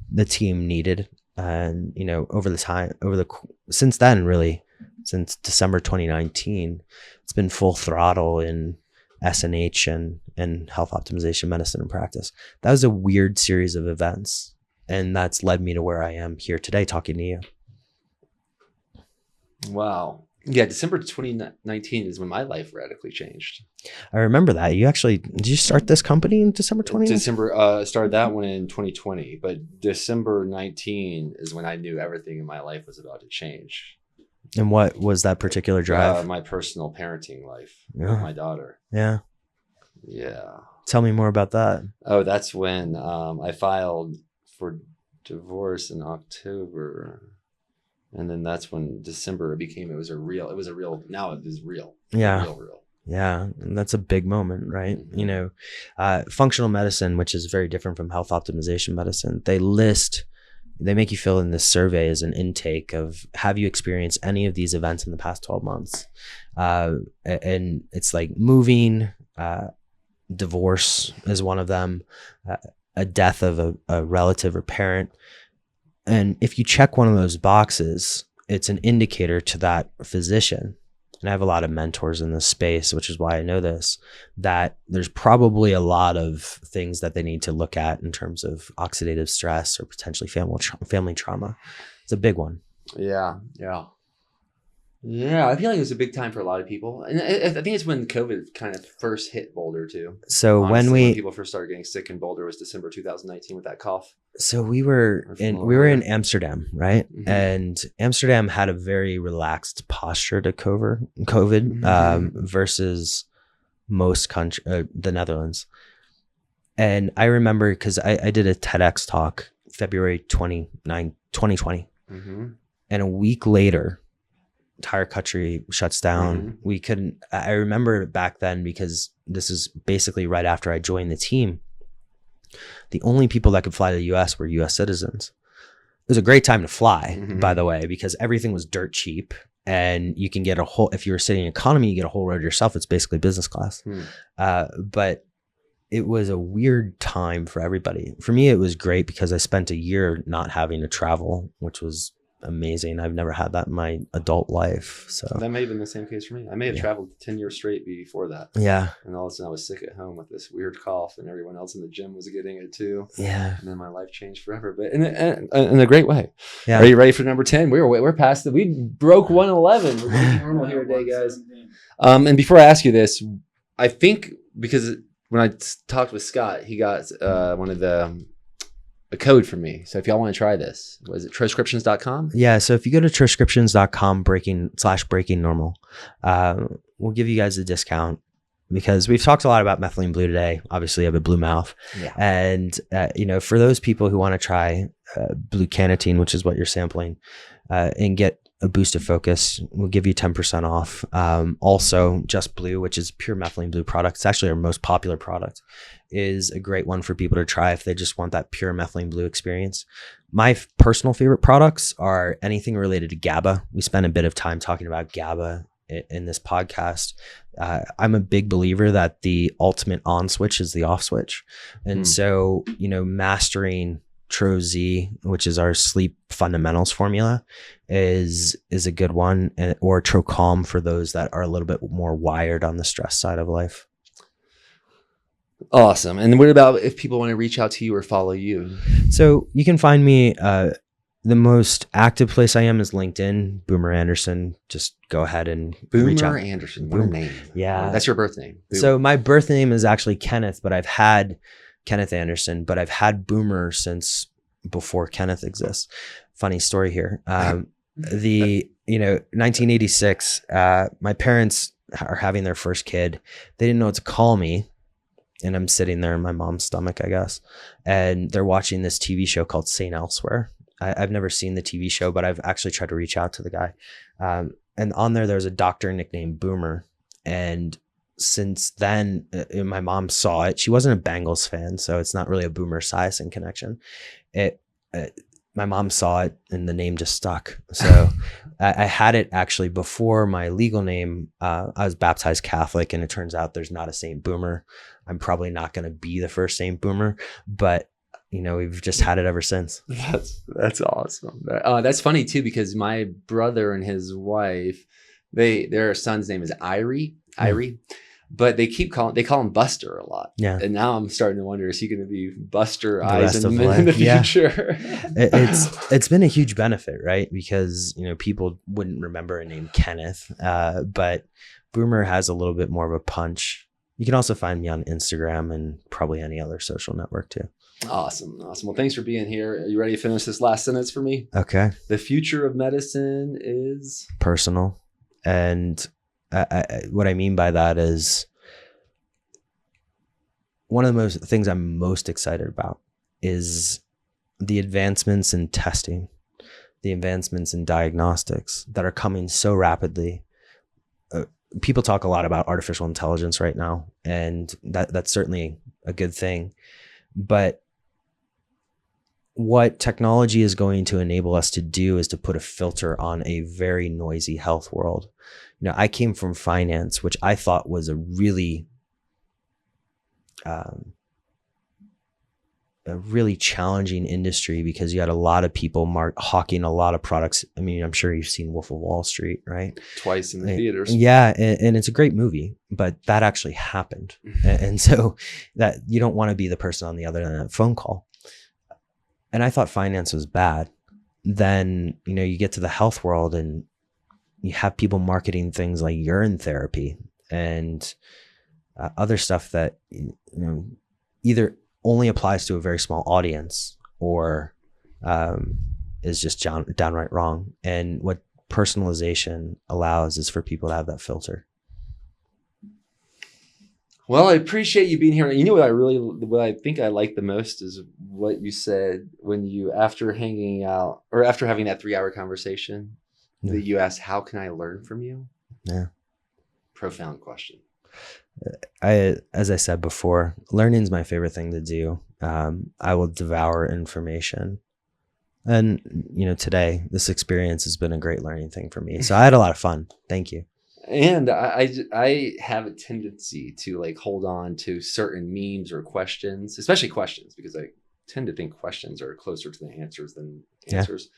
the team needed. And, since then, really, since December 2019, it's been full throttle in S&H and health optimization medicine and practice. That was a weird series of events. And that's led me to where I am here today talking to you. Wow. Yeah, December 2019 is when my life radically changed. I remember that. Did you start this company in December 2019? Started that one in 2020, but December 19 is when I knew everything in my life was about to change. And what was that particular drive? My personal parenting life with my daughter. Yeah. Yeah. Tell me more about that. Oh, that's when I filed for divorce in October, and then that's when December it was a real now it is real. Yeah. Real. Yeah, and that's a big moment, right? Functional medicine, which is very different from health optimization medicine, they make you fill in this survey as an intake of, have you experienced any of these events in the past 12 months? And it's like moving, divorce is one of them, a death of a relative or parent. And if you check one of those boxes, it's an indicator to that physician. And I have a lot of mentors in this space, which is why I know this, that there's probably a lot of things that they need to look at in terms of oxidative stress or potentially family trauma. It's a big one. Yeah. I feel like it was a big time for a lot of people. And I think it's when COVID kind of first hit Boulder too. So honestly, when people first started getting sick in Boulder was December 2019 with that cough. So we were in Amsterdam, right? Mm-hmm. And Amsterdam had a very relaxed posture to COVID versus most the Netherlands. And I remember because I did a TEDx talk February 2020. Mm-hmm. And a week later, entire country shuts down. Mm-hmm. I remember back then, because this is basically right after I joined the team, the only people that could fly to the US were US citizens. It was a great time to fly, by the way, because everything was dirt cheap, and you can get if you were sitting in economy, you get a whole row to yourself. It's basically business class. But it was a weird time for everybody. For me, it was great because I spent a year not having to travel, which was amazing. I've never had that in my adult life. So that may have been the same case for me. I may have traveled 10 years straight before that. Yeah. And all of a sudden I was sick at home with this weird cough, and everyone else in the gym was getting it too. Yeah. And then my life changed forever, but in a great way. Yeah. Are you ready for number 10? We're past it. We broke 111. We're pretty normal here today, guys. And before I ask you this, I think because when I talked with Scott, he got a code for me. So if y'all want to try this, was it Troscriptions.com? Yeah. So if you go to Troscriptions.com /breaking normal, we'll give you guys a discount, because we've talked a lot about methylene blue today. Obviously I have a blue mouth. Yeah. And, for those people who want to try blue carnitine, which is what you're sampling, and get a boost of focus, we'll give you 10% off. Also, Just Blue, which is pure methylene blue product, it's actually our most popular product, is a great one for people to try if they just want that pure methylene blue experience. My personal favorite products are anything related to GABA. We spend a bit of time talking about GABA in this podcast. I'm a big believer that the ultimate on switch is the off switch. And so, mastering Tro-Z, which is our sleep fundamentals formula, is a good one, or Tro-Calm for those that are a little bit more wired on the stress side of life. Awesome. And what about if people want to reach out to you or follow you? So you can find me, the most active place I am is LinkedIn, Boomer Anderson. Just go ahead and reach out. Boomer Anderson, what a name. Yeah. That's your birth name. Boomer. So my birth name is actually Kenneth, but I've had Kenneth Anderson, but I've had Boomer since before Kenneth exists. Funny story here. 1986, my parents are having their first kid. They didn't know what to call me. And I'm sitting there in my mom's stomach, I guess. And they're watching this TV show called St. Elsewhere. I've never seen the TV show, but I've actually tried to reach out to the guy. And on there's a doctor nicknamed Boomer. And since then, my mom saw it. She wasn't a Bengals fan, so it's not really a Boomer Esiason connection. My mom saw it and the name just stuck. So I had it actually before my legal name. I was baptized Catholic, and it turns out there's not a Saint Boomer. I'm probably not going to be the first Saint Boomer, but we've just had it ever since. That's awesome. That's funny too, because my brother and his wife, their son's name is Irie. But they call him Buster a lot. Yeah. And now I'm starting to wonder, is he going to be Buster Eisenman in the future? It's been a huge benefit, right? Because, people wouldn't remember a name Kenneth, but Boomer has a little bit more of a punch. You can also find me on Instagram and probably any other social network too. Awesome. Well, thanks for being here. Are you ready to finish this last sentence for me? Okay. The future of medicine is personal. And what I mean by that is one of the things I'm most excited about is the advancements in testing, the advancements in diagnostics that are coming so rapidly. People talk a lot about artificial intelligence right now, and that's certainly a good thing. But what technology is going to enable us to do is to put a filter on a very noisy health world. I came from finance, which I thought was a really challenging industry because you had a lot of people hawking a lot of products. I mean, I'm sure you've seen Wolf of Wall Street, right? Twice in the theaters. Yeah. And it's a great movie, but that actually happened. And so that you don't want to be the person on the other end of that phone call. And I thought finance was bad. Then, you get to the health world and you have people marketing things like urine therapy and other stuff that, either only applies to a very small audience or is just downright wrong. And what personalization allows is for people to have that filter. Well, I appreciate you being here. What I think I like the most is what you said when you, after hanging out or after having that 3-hour conversation, that you asked, how can I learn from you? Yeah. Profound question. As I said before, learning is my favorite thing to do. I will devour information. And, today, this experience has been a great learning thing for me. So I had a lot of fun. Thank you. And I have a tendency to hold on to certain memes or questions, especially questions, because I tend to think questions are closer to the answers than answers.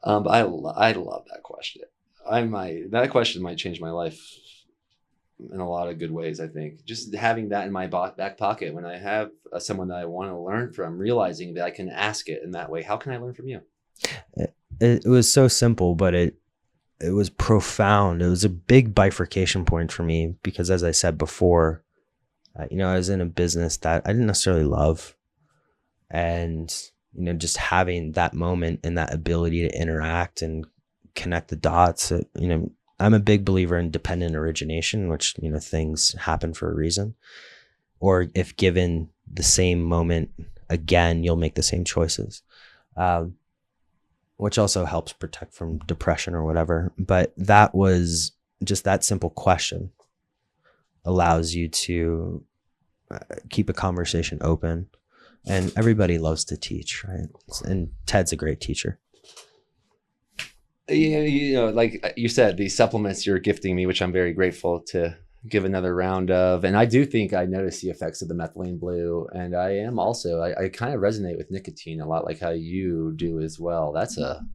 Yeah. But I love that question. That question might change my life in a lot of good ways. I think just having that in my back pocket when I have someone that I want to learn from, realizing that I can ask it in that way. How can I learn from you? It was so simple, but it was profound. It was a big bifurcation point for me because, as I said before, I was in a business that I didn't necessarily love, and just having that moment and that ability to interact and connect the dots. I'm a big believer in dependent origination, which, things happen for a reason. Or if given the same moment again, you'll make the same choices, which also helps protect from depression or whatever. But that was just that simple question allows you to keep a conversation open. And everybody loves to teach, right? And Ted's a great teacher. Like you said, these supplements you're gifting me, which I'm very grateful to give another round of. And I do think I notice the effects of the methylene blue. And I am also, I kind of resonate with nicotine a lot, like how you do as well. That's a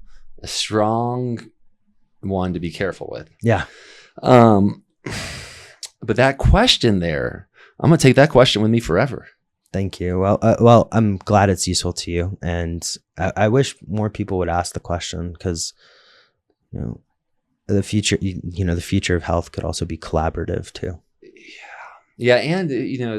strong one to be careful with. Yeah. But that question there, I'm going to take that question with me forever. Thank you. Well, I'm glad it's useful to you. And I wish more people would ask the question because, the future, the future of health could also be collaborative too. Yeah. And,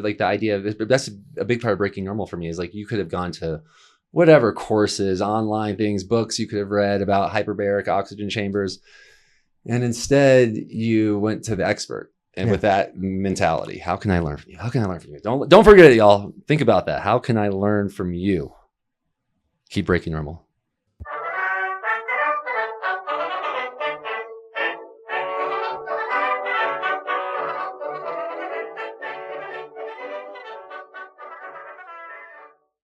like the idea of that's a big part of breaking normal for me is like, you could have gone to whatever courses, online things, books you could have read about hyperbaric oxygen chambers. And instead you went to the expert. And Yeah. with that mentality, how can I learn from you? How can I learn from you? Don't forget it, y'all. Think about that. How can I learn from you? Keep breaking normal.